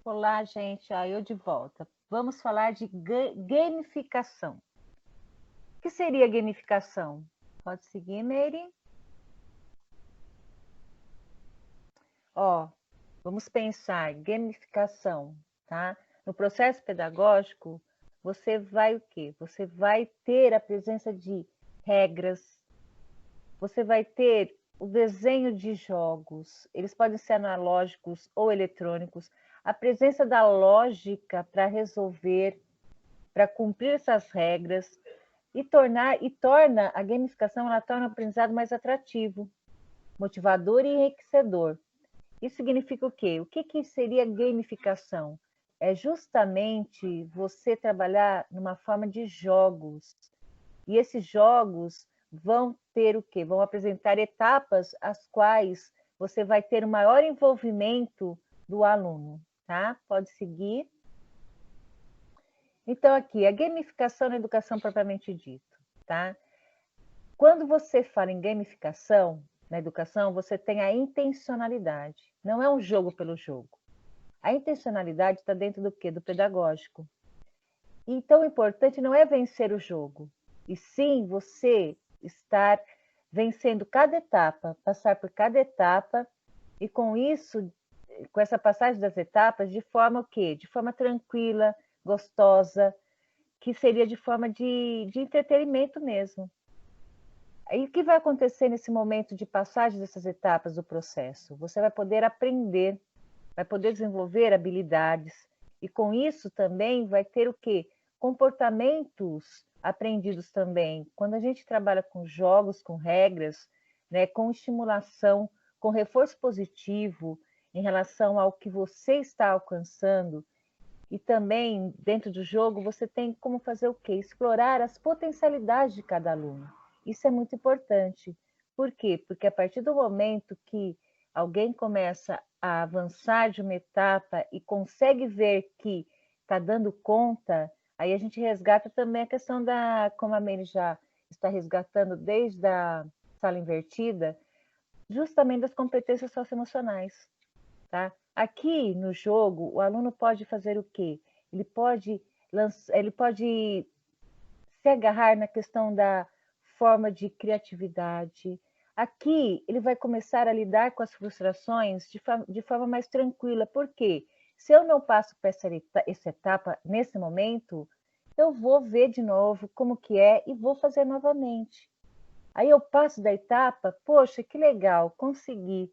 Olá, gente, eu de volta. Vamos falar de gamificação. O que seria gamificação? Pode seguir, Meire. Vamos pensar, gamificação, tá? No processo pedagógico, você vai o quê? Você vai ter a presença de regras, você vai ter o desenho de jogos, eles podem ser analógicos ou eletrônicos, a presença da lógica para resolver, para cumprir essas regras e torna a gamificação, ela torna o aprendizado mais atrativo, motivador e enriquecedor. Isso significa o quê? O que seria gamificação? É justamente você trabalhar numa forma de jogos. E esses jogos vão ter o quê? Vão apresentar etapas as quais você vai ter um maior envolvimento do aluno, tá? Pode seguir. Então, aqui, a gamificação na educação propriamente dito, tá? Quando você fala em gamificação na educação, você tem a intencionalidade. Não é um jogo pelo jogo. A intencionalidade está dentro do quê? Do pedagógico. Então, o importante não é vencer o jogo, e sim você estar vencendo cada etapa, passar por cada etapa, e com isso, com essa passagem das etapas, de forma o quê? De forma tranquila, gostosa, que seria de forma de entretenimento mesmo. Aí o que vai acontecer nesse momento de passagem dessas etapas do processo? Você vai poder aprender, vai poder desenvolver habilidades, e com isso também vai ter o quê? Comportamentos aprendidos também. Quando a gente trabalha com jogos, com regras, né, com estimulação, com reforço positivo em relação ao que você está alcançando, e também dentro do jogo você tem como fazer o quê? Explorar as potencialidades de cada aluno. Isso é muito importante. Por quê? Porque a partir do momento que alguém começa a avançar de uma etapa e consegue ver que está dando conta, aí a gente resgata também a questão da, como a Meire já está resgatando desde a sala invertida, justamente das competências socioemocionais, tá? Aqui no jogo, o aluno pode fazer o quê? Ele pode se agarrar na questão da forma de criatividade. Aqui, ele vai começar a lidar com as frustrações de forma mais tranquila. Por quê? Se eu não passo por essa etapa nesse momento, eu vou ver de novo como que é e vou fazer novamente. Aí eu passo da etapa, poxa, que legal, consegui,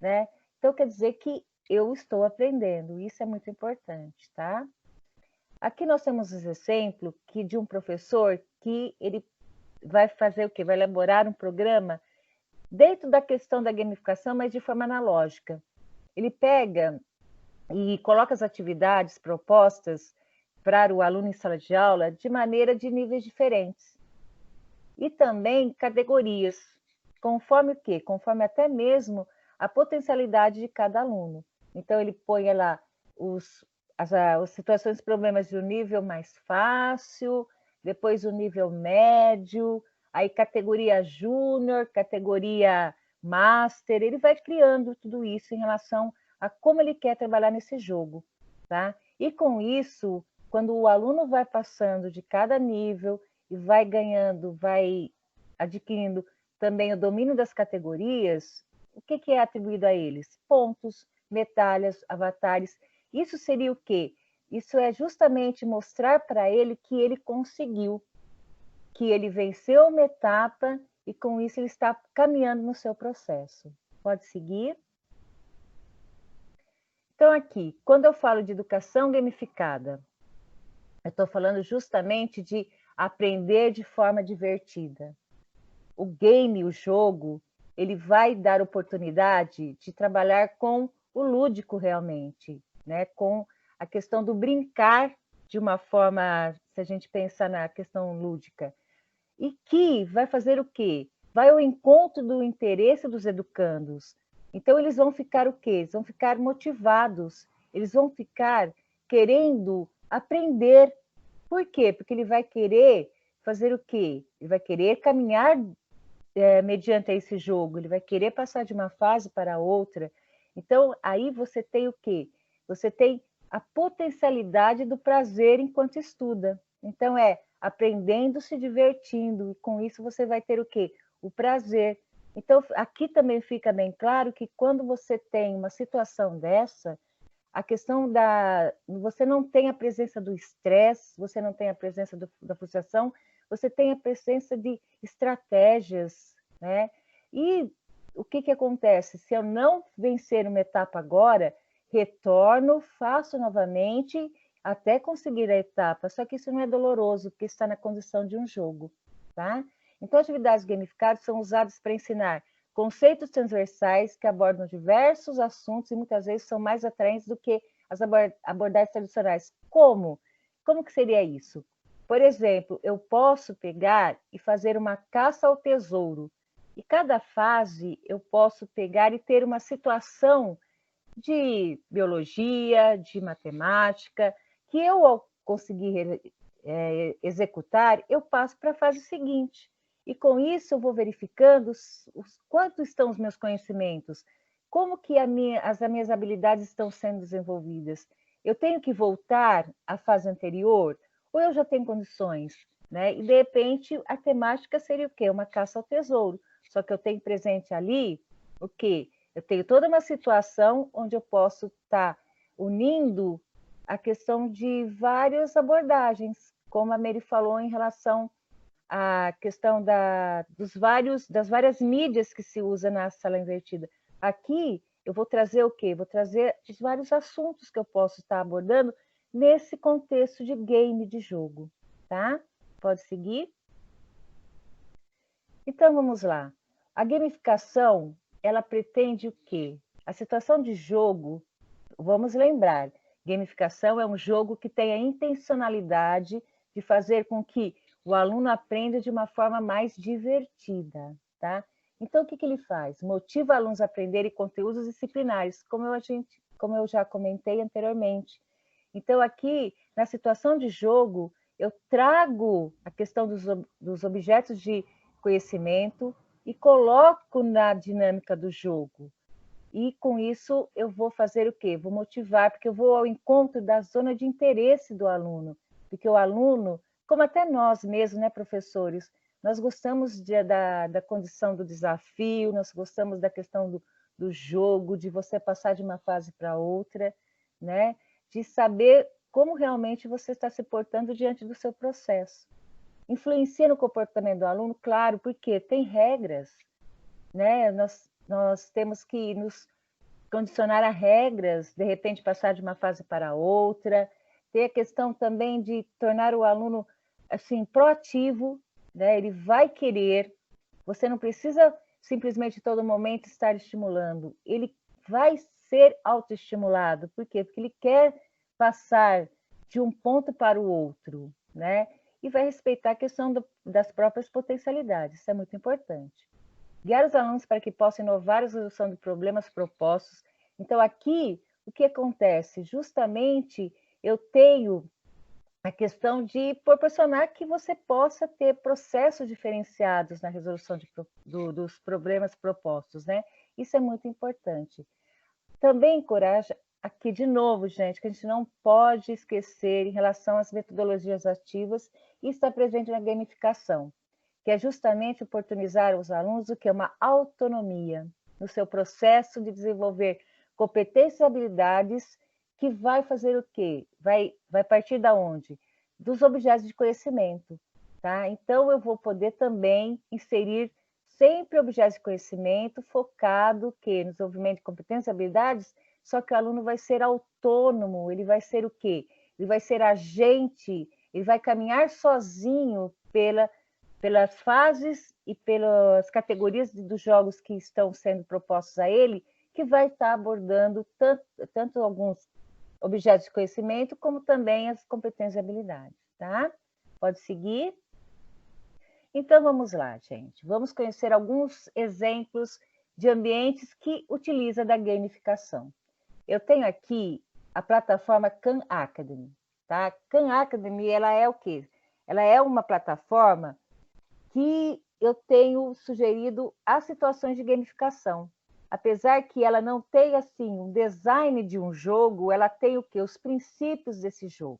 né? Então quer dizer que eu estou aprendendo, isso é muito importante, tá? Aqui nós temos esse exemplo de um professor que ele vai fazer o quê? Vai elaborar um programa dentro da questão da gamificação, mas de forma analógica. Ele pega e coloca as atividades propostas para o aluno em sala de aula de maneira de níveis diferentes. E também categorias, conforme o quê? Conforme até mesmo a potencialidade de cada aluno. Então, ele põe lá as situações e problemas do nível mais fácil, depois o nível médio, aí categoria júnior, categoria master, ele vai criando tudo isso em relação a como ele quer trabalhar nesse jogo, tá? E com isso, quando o aluno vai passando de cada nível e vai ganhando, vai adquirindo também o domínio das categorias, o que é atribuído a eles? Pontos, medalhas, avatares. Isso seria o quê? Isso é justamente mostrar para ele que ele conseguiu, que ele venceu uma etapa e com isso ele está caminhando no seu processo. Pode seguir? Então aqui, quando eu falo de educação gamificada, eu estou falando justamente de aprender de forma divertida. O game, o jogo, ele vai dar oportunidade de trabalhar com o lúdico realmente, né? Com a questão do brincar de uma forma, se a gente pensar na questão lúdica. E que vai fazer o quê? Vai ao encontro do interesse dos educandos. Então, eles vão ficar o quê? Eles vão ficar motivados, eles vão ficar querendo aprender. Por quê? Porque ele vai querer fazer o quê? Ele vai querer caminhar mediante esse jogo, ele vai querer passar de uma fase para outra. Então, aí você tem o quê? Você tem a potencialidade do prazer enquanto estuda. Então, é aprendendo, se divertindo, e com isso você vai ter o quê? O prazer. Então, aqui também fica bem claro que quando você tem uma situação dessa, a questão da... Você não tem a presença do estresse, você não tem a presença da frustração, você tem a presença de estratégias, né? E o que acontece? Se eu não vencer uma etapa agora, retorno, faço novamente, até conseguir a etapa. Só que isso não é doloroso, porque está na condição de um jogo, tá? Então, atividades gamificadas são usadas para ensinar conceitos transversais que abordam diversos assuntos e muitas vezes são mais atraentes do que as abordagens tradicionais. Como? Como que seria isso? Por exemplo, eu posso pegar e fazer uma caça ao tesouro. E cada fase eu posso pegar e ter uma situação de biologia, de matemática, que eu, ao conseguir executar, eu passo para a fase seguinte. E com isso eu vou verificando quanto estão os meus conhecimentos, como que as minhas habilidades estão sendo desenvolvidas. Eu tenho que voltar à fase anterior ou eu já tenho condições? Né? E, de repente, a temática seria o quê? Uma caça ao tesouro. Só que eu tenho presente ali o quê? Eu tenho toda uma situação onde eu posso estar unindo a questão de várias abordagens, como a Mary falou em relação à questão das várias mídias que se usa na sala invertida. Aqui eu vou trazer o quê? Vou trazer os vários assuntos que eu posso estar abordando nesse contexto de game, de jogo, tá? Pode seguir? Então, vamos lá. A gamificação, ela pretende o quê? A situação de jogo, vamos lembrar, gamificação é um jogo que tem a intencionalidade de fazer com que o aluno aprenda de uma forma mais divertida, tá? Então, o que ele faz? Motiva alunos a aprenderem conteúdos disciplinares, como eu já comentei anteriormente. Então, aqui, na situação de jogo, eu trago a questão dos objetos de conhecimento e coloco na dinâmica do jogo. E com isso eu vou fazer o quê? Vou motivar, porque eu vou ao encontro da zona de interesse do aluno. Porque o aluno, como até nós mesmos, né, professores, nós gostamos da condição do desafio, nós gostamos da questão do jogo, de você passar de uma fase para outra, né? De saber como realmente você está se portando diante do seu processo. Influencia no comportamento do aluno? Claro, porque tem regras, né? Nós temos que nos condicionar a regras, de repente passar de uma fase para outra. Tem a questão também de tornar o aluno assim proativo, né? Ele vai querer. Você não precisa simplesmente todo momento estar estimulando. Ele vai ser autoestimulado. Por quê? Porque ele quer passar de um ponto para o outro, né? E vai respeitar a questão das próprias potencialidades. Isso é muito importante. Guiar os alunos para que possam inovar a resolução de problemas propostos. Então, aqui, o que acontece? Justamente, eu tenho a questão de proporcionar que você possa ter processos diferenciados na resolução dos problemas propostos, né? Isso é muito importante. Também encoraja, aqui de novo, gente, que a gente não pode esquecer em relação às metodologias ativas, e está presente na gamificação, que é justamente oportunizar os alunos o que é uma autonomia no seu processo de desenvolver competências e habilidades que vai fazer o quê? Vai partir da onde? Dos objetos de conhecimento, tá? Então, eu vou poder também inserir sempre objetos de conhecimento focado que no desenvolvimento de competências e habilidades, só que o aluno vai ser autônomo, ele vai ser o quê? Ele vai ser agente, ele vai caminhar sozinho pelas fases e pelas categorias dos jogos que estão sendo propostos a ele, que vai estar abordando tanto alguns objetos de conhecimento, como também as competências e habilidades, tá? Pode seguir? Então, vamos lá, gente. Vamos conhecer alguns exemplos de ambientes que utilizam da gamificação. Eu tenho aqui a plataforma Khan Academy, tá? Khan Academy, ela é o quê? Ela é uma plataforma que eu tenho sugerido as situações de gamificação. Apesar que ela não tem assim um design de um jogo, ela tem o quê? Os princípios desse jogo.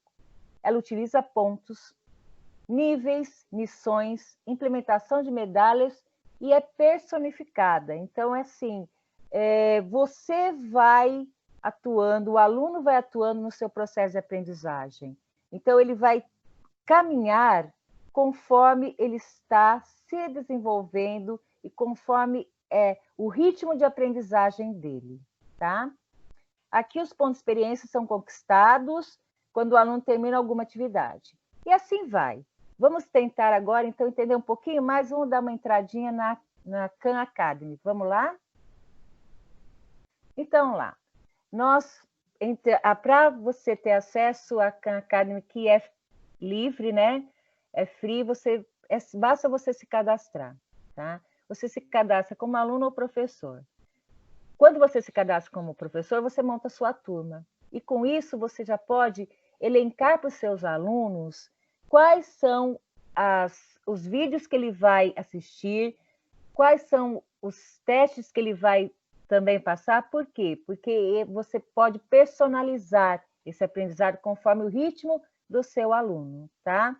Ela utiliza pontos, níveis, missões, implementação de medalhas e é personificada. Então, é assim, você vai atuando, o aluno vai atuando no seu processo de aprendizagem. Então, ele vai caminhar conforme ele está se desenvolvendo e conforme o ritmo de aprendizagem dele, tá? Aqui os pontos de experiência são conquistados quando o aluno termina alguma atividade. E assim vai. Vamos tentar agora, então, entender um pouquinho mais. Vamos dar uma entradinha na Khan Academy. Vamos lá? Então, lá. Para você ter acesso à Khan Academy, que é livre, né? É free, basta você se cadastrar, tá? Você se cadastra como aluno ou professor. Quando você se cadastra como professor, você monta a sua turma. E com isso, você já pode elencar para os seus alunos quais são os vídeos que ele vai assistir, quais são os testes que ele vai também passar. Por quê? Porque você pode personalizar esse aprendizado conforme o ritmo do seu aluno, tá?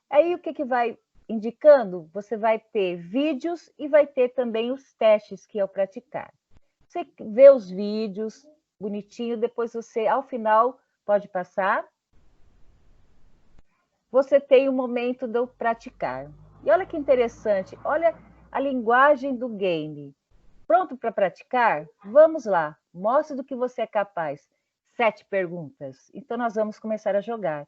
Aí, o que vai indicando? Você vai ter vídeos e vai ter também os testes que é o praticar. Você vê os vídeos bonitinho, depois você, ao final, pode passar. Você tem o momento do praticar. E olha que interessante, olha a linguagem do game. Pronto para praticar? Vamos lá, mostre do que você é capaz. 7 perguntas. Então, nós vamos começar a jogar.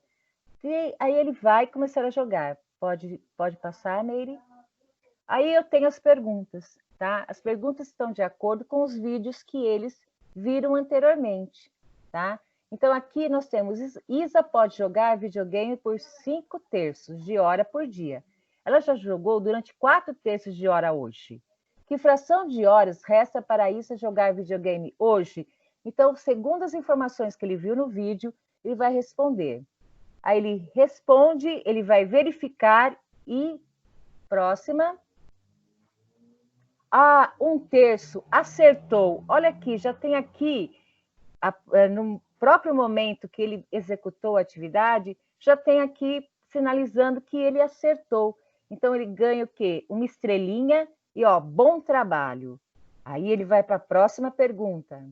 E aí ele vai começar a jogar. Pode passar, Meire? Aí eu tenho as perguntas, tá? As perguntas estão de acordo com os vídeos que eles viram anteriormente, tá? Então, aqui nós temos, Isa pode jogar videogame por 5 terços de hora por dia. Ela já jogou durante 4 terços de hora hoje. Que fração de horas resta para Isa jogar videogame hoje? Então, segundo as informações que ele viu no vídeo, ele vai responder. Aí ele responde, ele vai verificar e... Próxima. 1 terço, acertou. Olha aqui, já tem aqui, no próprio momento que ele executou a atividade, já tem aqui sinalizando que ele acertou. Então, ele ganha o quê? Uma estrelinha e, ó, bom trabalho. Aí ele vai para a próxima pergunta.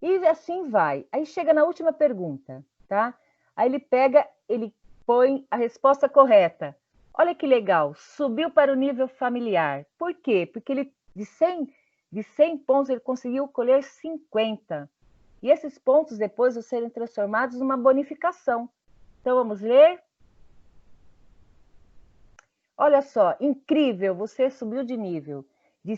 E assim vai. Aí chega na última pergunta, tá? Aí ele pega, ele põe a resposta correta. Olha que legal, subiu para o nível familiar. Por quê? Porque ele, de 100 pontos, ele conseguiu colher 50. E esses pontos depois vão serem transformados numa bonificação. Então, vamos ler? Olha só, incrível, você subiu de nível. De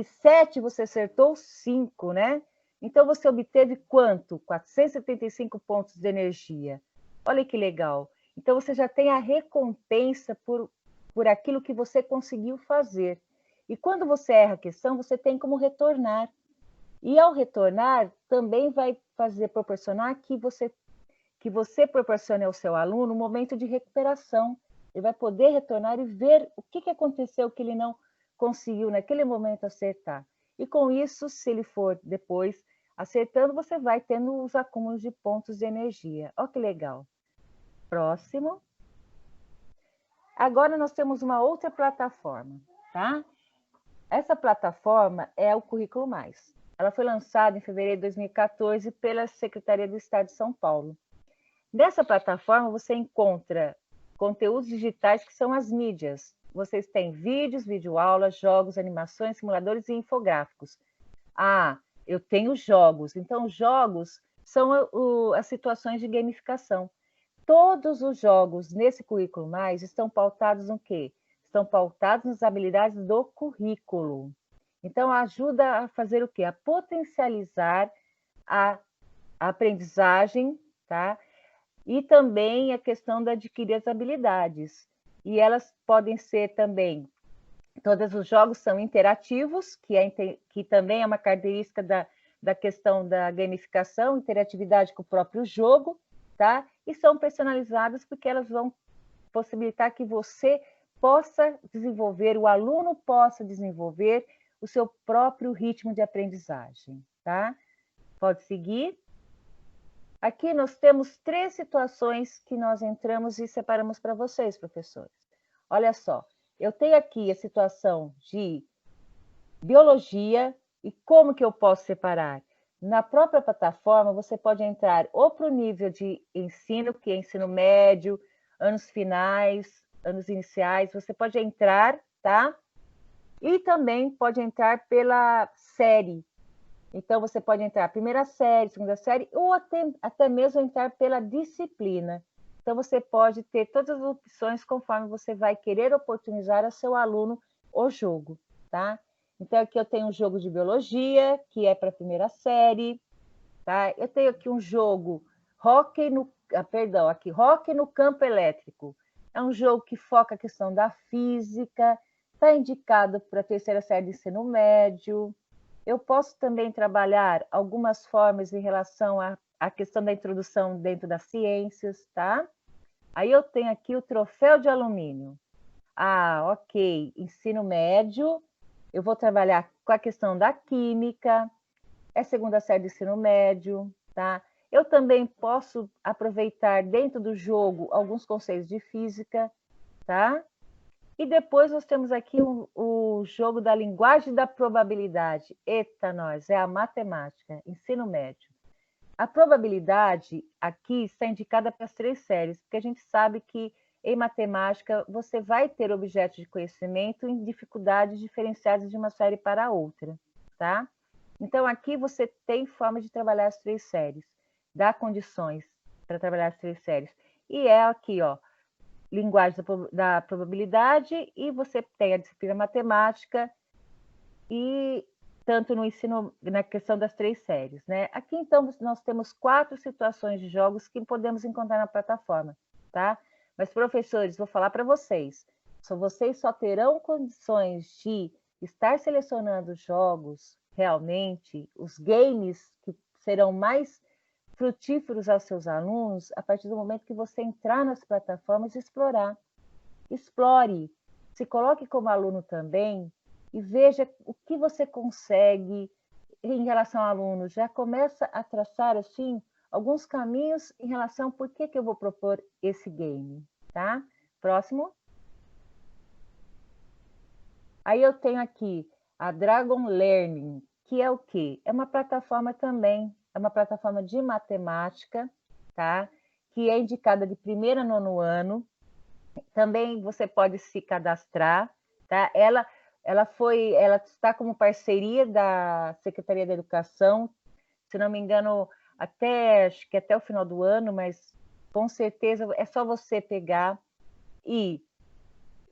7 você acertou 5, né? Então, você obteve quanto? 475 pontos de energia. Olha que legal. Então, você já tem a recompensa por aquilo que você conseguiu fazer. E quando você erra a questão, você tem como retornar. E ao retornar, também vai proporcionar que você proporcione ao seu aluno um momento de recuperação. Ele vai poder retornar e ver o que aconteceu que ele não conseguiu naquele momento acertar. E com isso, se ele for depois acertando, você vai tendo os acúmulos de pontos de energia. Olha que legal. Próximo. Agora nós temos uma outra plataforma, tá? Essa plataforma é o Currículo Mais. Ela foi lançada em fevereiro de 2014 pela Secretaria do Estado de São Paulo. Nessa plataforma você encontra conteúdos digitais que são as mídias. Vocês têm vídeos, videoaulas, jogos, animações, simuladores e infográficos. Ah, eu tenho jogos. Então, jogos são as situações de gamificação. Todos os jogos nesse Currículo Mais estão pautados no quê? Estão pautados nas habilidades do currículo. Então, ajuda a fazer o quê? A potencializar a aprendizagem, tá? E também a questão de adquirir as habilidades. E elas podem ser também, todos os jogos são interativos, que também é uma característica da questão da gamificação, interatividade com o próprio jogo, tá? E são personalizadas porque elas vão possibilitar que você possa desenvolver, o aluno possa desenvolver o seu próprio ritmo de aprendizagem, tá? Pode seguir. Aqui nós temos 3 situações que nós entramos e separamos para vocês, professores. Olha só, eu tenho aqui a situação de biologia e como que eu posso separar? Na própria plataforma, você pode entrar ou para o nível de ensino, que é ensino médio, anos finais, anos iniciais, você pode entrar, tá? E também pode entrar pela série. Então, você pode entrar primeira série, segunda série, ou até mesmo entrar pela disciplina. Então, você pode ter todas as opções conforme você vai querer oportunizar ao seu aluno o jogo, tá? Então, aqui eu tenho um jogo de biologia, que é para a primeira série, tá? Eu tenho aqui um jogo hóquei no campo elétrico. É um jogo que foca a questão da física, está indicado para a terceira série de ensino médio. Eu posso também trabalhar algumas formas em relação à questão da introdução dentro das ciências, tá? Aí eu tenho aqui o troféu de alumínio. Ah, ok, ensino médio, eu vou trabalhar com a questão da química, é segunda série de ensino médio, tá? Eu também posso aproveitar dentro do jogo alguns conceitos de física, tá? E depois nós temos aqui o jogo da linguagem da probabilidade. Eita, nós, é a matemática, ensino médio. A probabilidade aqui está indicada para as 3 séries, porque a gente sabe que em matemática você vai ter objetos de conhecimento em dificuldades diferenciadas de uma série para a outra, tá? Então aqui você tem forma de trabalhar as 3 séries, dá condições para trabalhar as 3 séries. E é aqui, ó, linguagem da probabilidade, e você tem a disciplina matemática, e tanto no ensino, na questão das 3 séries, né? Aqui, então, nós temos 4 situações de jogos que podemos encontrar na plataforma, tá? Mas, professores, vou falar para vocês, vocês só terão condições de estar selecionando jogos, realmente, os games que serão mais frutíferos aos seus alunos a partir do momento que você entrar nas plataformas e explorar. Explore, se coloque como aluno também e veja o que você consegue em relação ao aluno. Já começa a traçar, assim, alguns caminhos em relação a por que eu vou propor esse game, tá? Próximo. Aí eu tenho aqui a Dragon Learning, que é o quê? É uma plataforma também, é uma plataforma de matemática, tá? que é indicada de primeiro a nono ano. Também você pode se cadastrar, tá? Ela está como parceria da Secretaria da Educação, se não me engano, acho que até o final do ano, mas com certeza é só você pegar e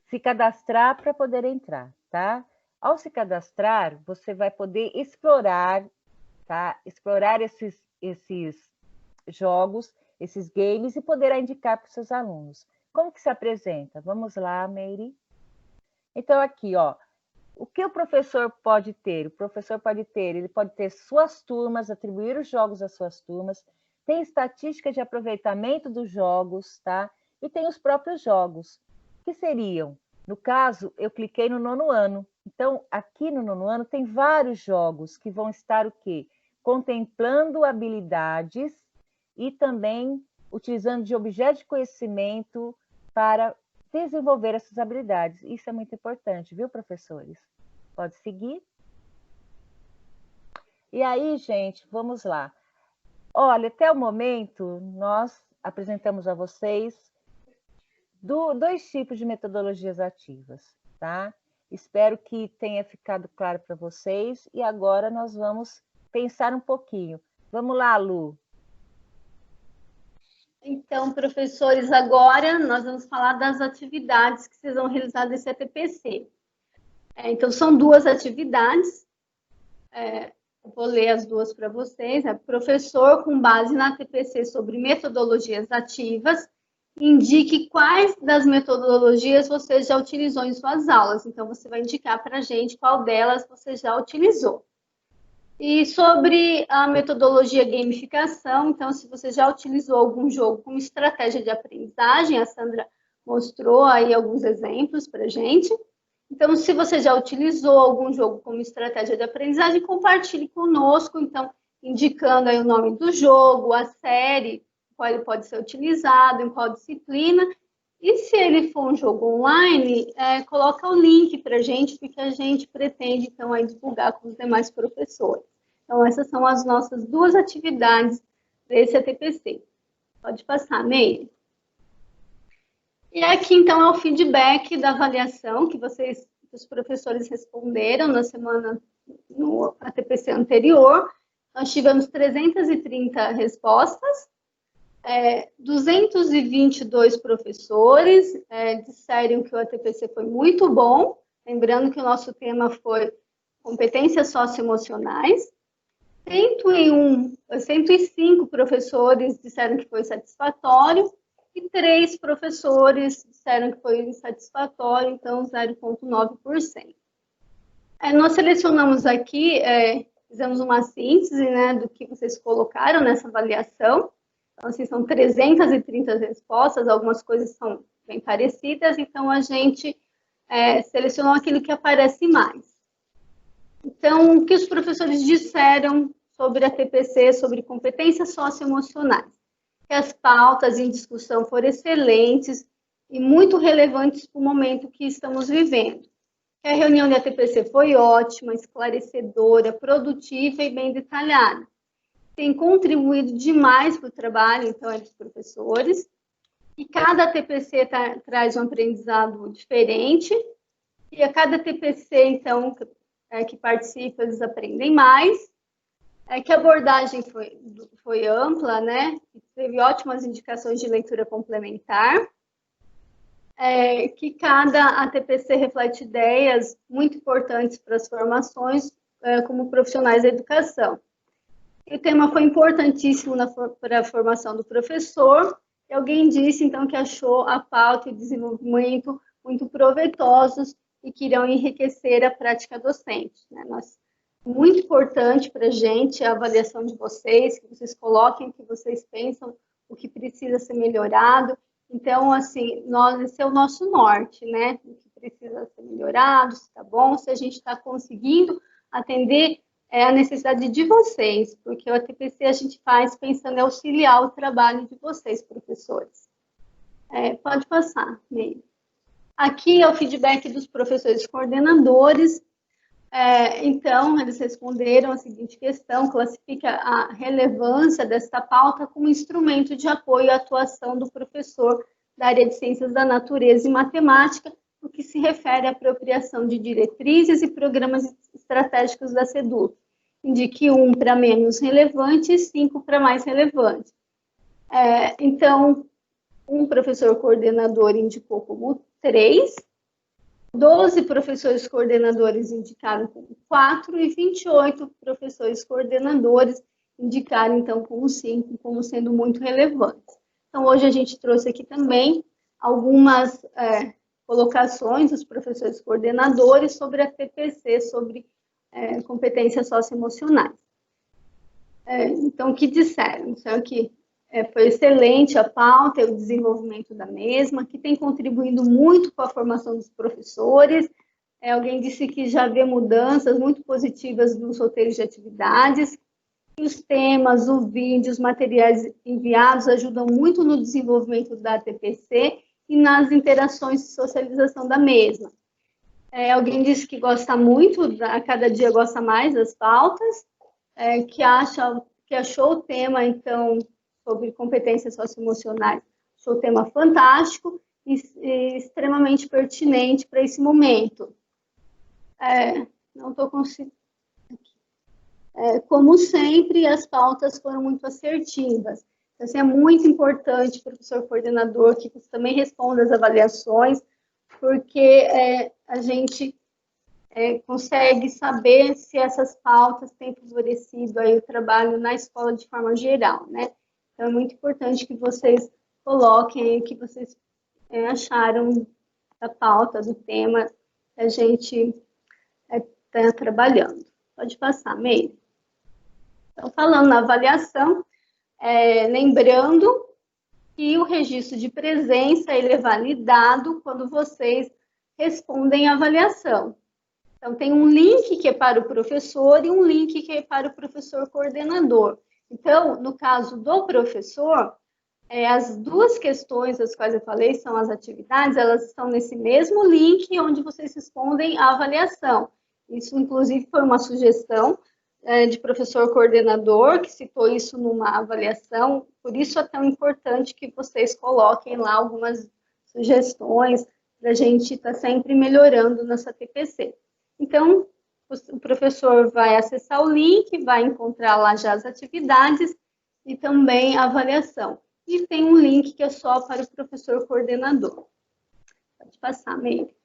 se cadastrar para poder entrar, tá? Ao se cadastrar, você vai poder explorar, tá? Explorar esses jogos, esses games e poderá indicar para os seus alunos. Como que se apresenta? Vamos lá, Meire. Então, aqui, ó, o que o professor pode ter? O professor ele pode ter suas turmas, atribuir os jogos às suas turmas, tem estatística de aproveitamento dos jogos, tá? E tem os próprios jogos, que seriam, no caso, eu cliquei no nono ano. Então, aqui no nono ano tem vários jogos que vão estar o quê? Contemplando habilidades e também utilizando de objetos de conhecimento para desenvolver essas habilidades. Isso é muito importante, viu, professores? Pode seguir. E aí, gente, vamos lá. Olha, até o momento, nós apresentamos a vocês dois tipos de metodologias ativas, tá? Espero que tenha ficado claro para vocês. E agora nós vamos pensar um pouquinho. Vamos lá, Lu. Então, professores, agora nós vamos falar das atividades que vocês vão realizar desse ATPC. Então, são duas atividades. Vou ler as duas para vocês. Professor, com base na ATPC sobre metodologias ativas, indique quais das metodologias você já utilizou em suas aulas. Então, você vai indicar para a gente qual delas você já utilizou. E sobre a metodologia gamificação, então, se você já utilizou algum jogo como estratégia de aprendizagem, a Sandra mostrou aí alguns exemplos para a gente. Então, se você já utilizou algum jogo como estratégia de aprendizagem, compartilhe conosco, então, indicando aí o nome do jogo, a série, qual ele pode ser utilizado, em qual disciplina. E se ele for um jogo online, coloca o link para a gente, porque a gente pretende, então, aí, divulgar com os demais professores. Então, essas são as nossas duas atividades desse ATPC. Pode passar, Meire. E aqui, então, é o feedback da avaliação que os professores responderam no ATPC anterior. Nós tivemos 330 respostas. 222 professores disseram que o ATPC foi muito bom, lembrando que o nosso tema foi competências socioemocionais. 105 professores disseram que foi satisfatório e 3 professores disseram que foi insatisfatório, então 0,9%. Nós selecionamos aqui, fizemos uma síntese, né, do que vocês colocaram nessa avaliação. Então, assim, são 330 respostas, algumas coisas são bem parecidas, então a gente selecionou aquilo que aparece mais. Então, o que os professores disseram sobre a TPC, sobre competências socioemocionais? Que as pautas em discussão foram excelentes e muito relevantes para o momento que estamos vivendo. Que a reunião da TPC foi ótima, esclarecedora, produtiva e bem detalhada. Tem contribuído demais para o trabalho, então, dos professores. E cada TPC traz um aprendizado diferente. E a cada TPC, então, que participa, eles aprendem mais. Que a abordagem foi ampla, né? Teve ótimas indicações de leitura complementar. Que cada ATPC reflete ideias muito importantes para as formações como profissionais da educação. E o tema foi importantíssimo para a formação do professor. E alguém disse, então, que achou a pauta e o desenvolvimento muito proveitosos e que irão enriquecer a prática docente. Né? Muito importante para a gente a avaliação de vocês, que vocês coloquem o que vocês pensam, o que precisa ser melhorado. Então, assim, esse é o nosso norte, né? O que precisa ser melhorado, se está bom, se a gente está conseguindo atender a necessidade de vocês, porque o ATPC a gente faz pensando em auxiliar o trabalho de vocês, professores. Pode passar, Meire. Aqui é o feedback dos professores coordenadores. Então, eles responderam a seguinte questão: classifica a relevância desta pauta como instrumento de apoio à atuação do professor da área de Ciências da Natureza e Matemática, no que se refere à apropriação de diretrizes e programas estratégicos da SEDUC. Indique 1 para menos relevante e 5 para mais relevante. Então, um professor coordenador indicou como 3, 12 professores coordenadores indicaram como 4 e 28 professores coordenadores indicaram, então, como 5, como sendo muito relevantes. Então, hoje a gente trouxe aqui também algumas colocações dos professores coordenadores sobre a TPC, sobre competências socioemocionais. Então, o que disseram? Disseram que foi excelente a pauta e o desenvolvimento da mesma, que tem contribuído muito com a formação dos professores. Alguém disse que já vê mudanças muito positivas nos roteiros de atividades, e os temas, o vídeo, os materiais enviados ajudam muito no desenvolvimento da TPC e nas interações de socialização da mesma. Alguém disse que gosta muito, a cada dia gosta mais das pautas, que achou o tema, então, sobre competências socioemocionais, achou o tema fantástico e extremamente pertinente para esse momento. Não estou conseguindo. Como sempre, as pautas foram muito assertivas. Então, assim, é muito importante, professor coordenador, que você também responda as avaliações, porque a gente consegue saber se essas pautas têm favorecido aí o trabalho na escola de forma geral, né? Então, é muito importante que vocês coloquem o que vocês acharam da pauta, do tema que a gente está trabalhando. Pode passar, Meire. Então, falando na avaliação, lembrando que o registro de presença ele é validado quando vocês respondem a avaliação. Então, tem um link que é para o professor e um link que é para o professor coordenador. Então, no caso do professor, as duas questões das quais eu falei são as atividades, elas estão nesse mesmo link onde vocês respondem a avaliação. Isso, inclusive, foi uma sugestão de professor coordenador, que citou isso numa avaliação, por isso é tão importante que vocês coloquem lá algumas sugestões para a gente estar sempre melhorando nossa TPC. Então, o professor vai acessar o link, vai encontrar lá já as atividades e também a avaliação. E tem um link que é só para o professor coordenador. Pode passar, Meire.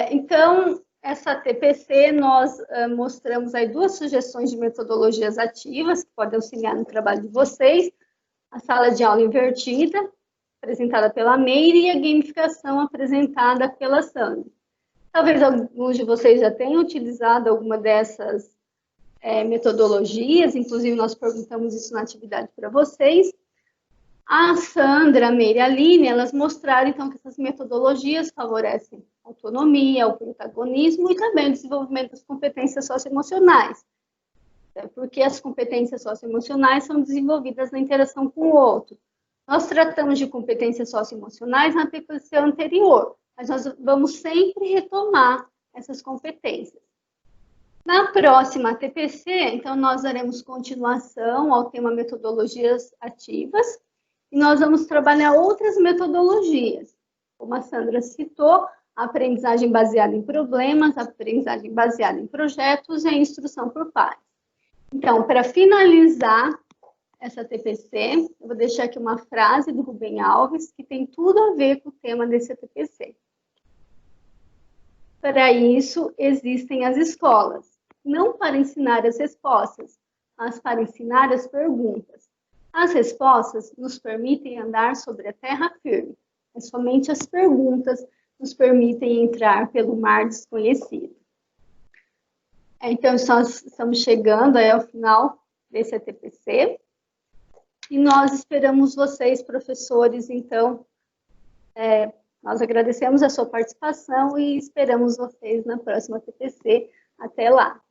Então, essa TPC, nós mostramos aí 2 sugestões de metodologias ativas que podem auxiliar no trabalho de vocês. A sala de aula invertida, apresentada pela Meire, e a gamificação apresentada pela Sandra. Talvez alguns de vocês já tenham utilizado alguma dessas metodologias, inclusive nós perguntamos isso na atividade para vocês. A Sandra, a Meire e a Aline, elas mostraram, então, que essas metodologias favorecem a autonomia, o protagonismo e também o desenvolvimento das competências socioemocionais. Porque as competências socioemocionais são desenvolvidas na interação com o outro. Nós tratamos de competências socioemocionais na TPC anterior, mas nós vamos sempre retomar essas competências. Na próxima TPC, então, nós daremos continuação ao tema metodologias ativas e nós vamos trabalhar outras metodologias, como a Sandra citou, a aprendizagem baseada em problemas, a aprendizagem baseada em projetos e a instrução por pares. Então, para finalizar essa TPC, eu vou deixar aqui uma frase do Rubem Alves, que tem tudo a ver com o tema desse TPC. Para isso, existem as escolas, não para ensinar as respostas, mas para ensinar as perguntas. As respostas nos permitem andar sobre a terra firme, mas somente as perguntas nos permitem entrar pelo mar desconhecido. Então, nós estamos chegando ao final desse TPC. E nós esperamos vocês, professores, então, nós agradecemos a sua participação e esperamos vocês na próxima TPC. Até lá!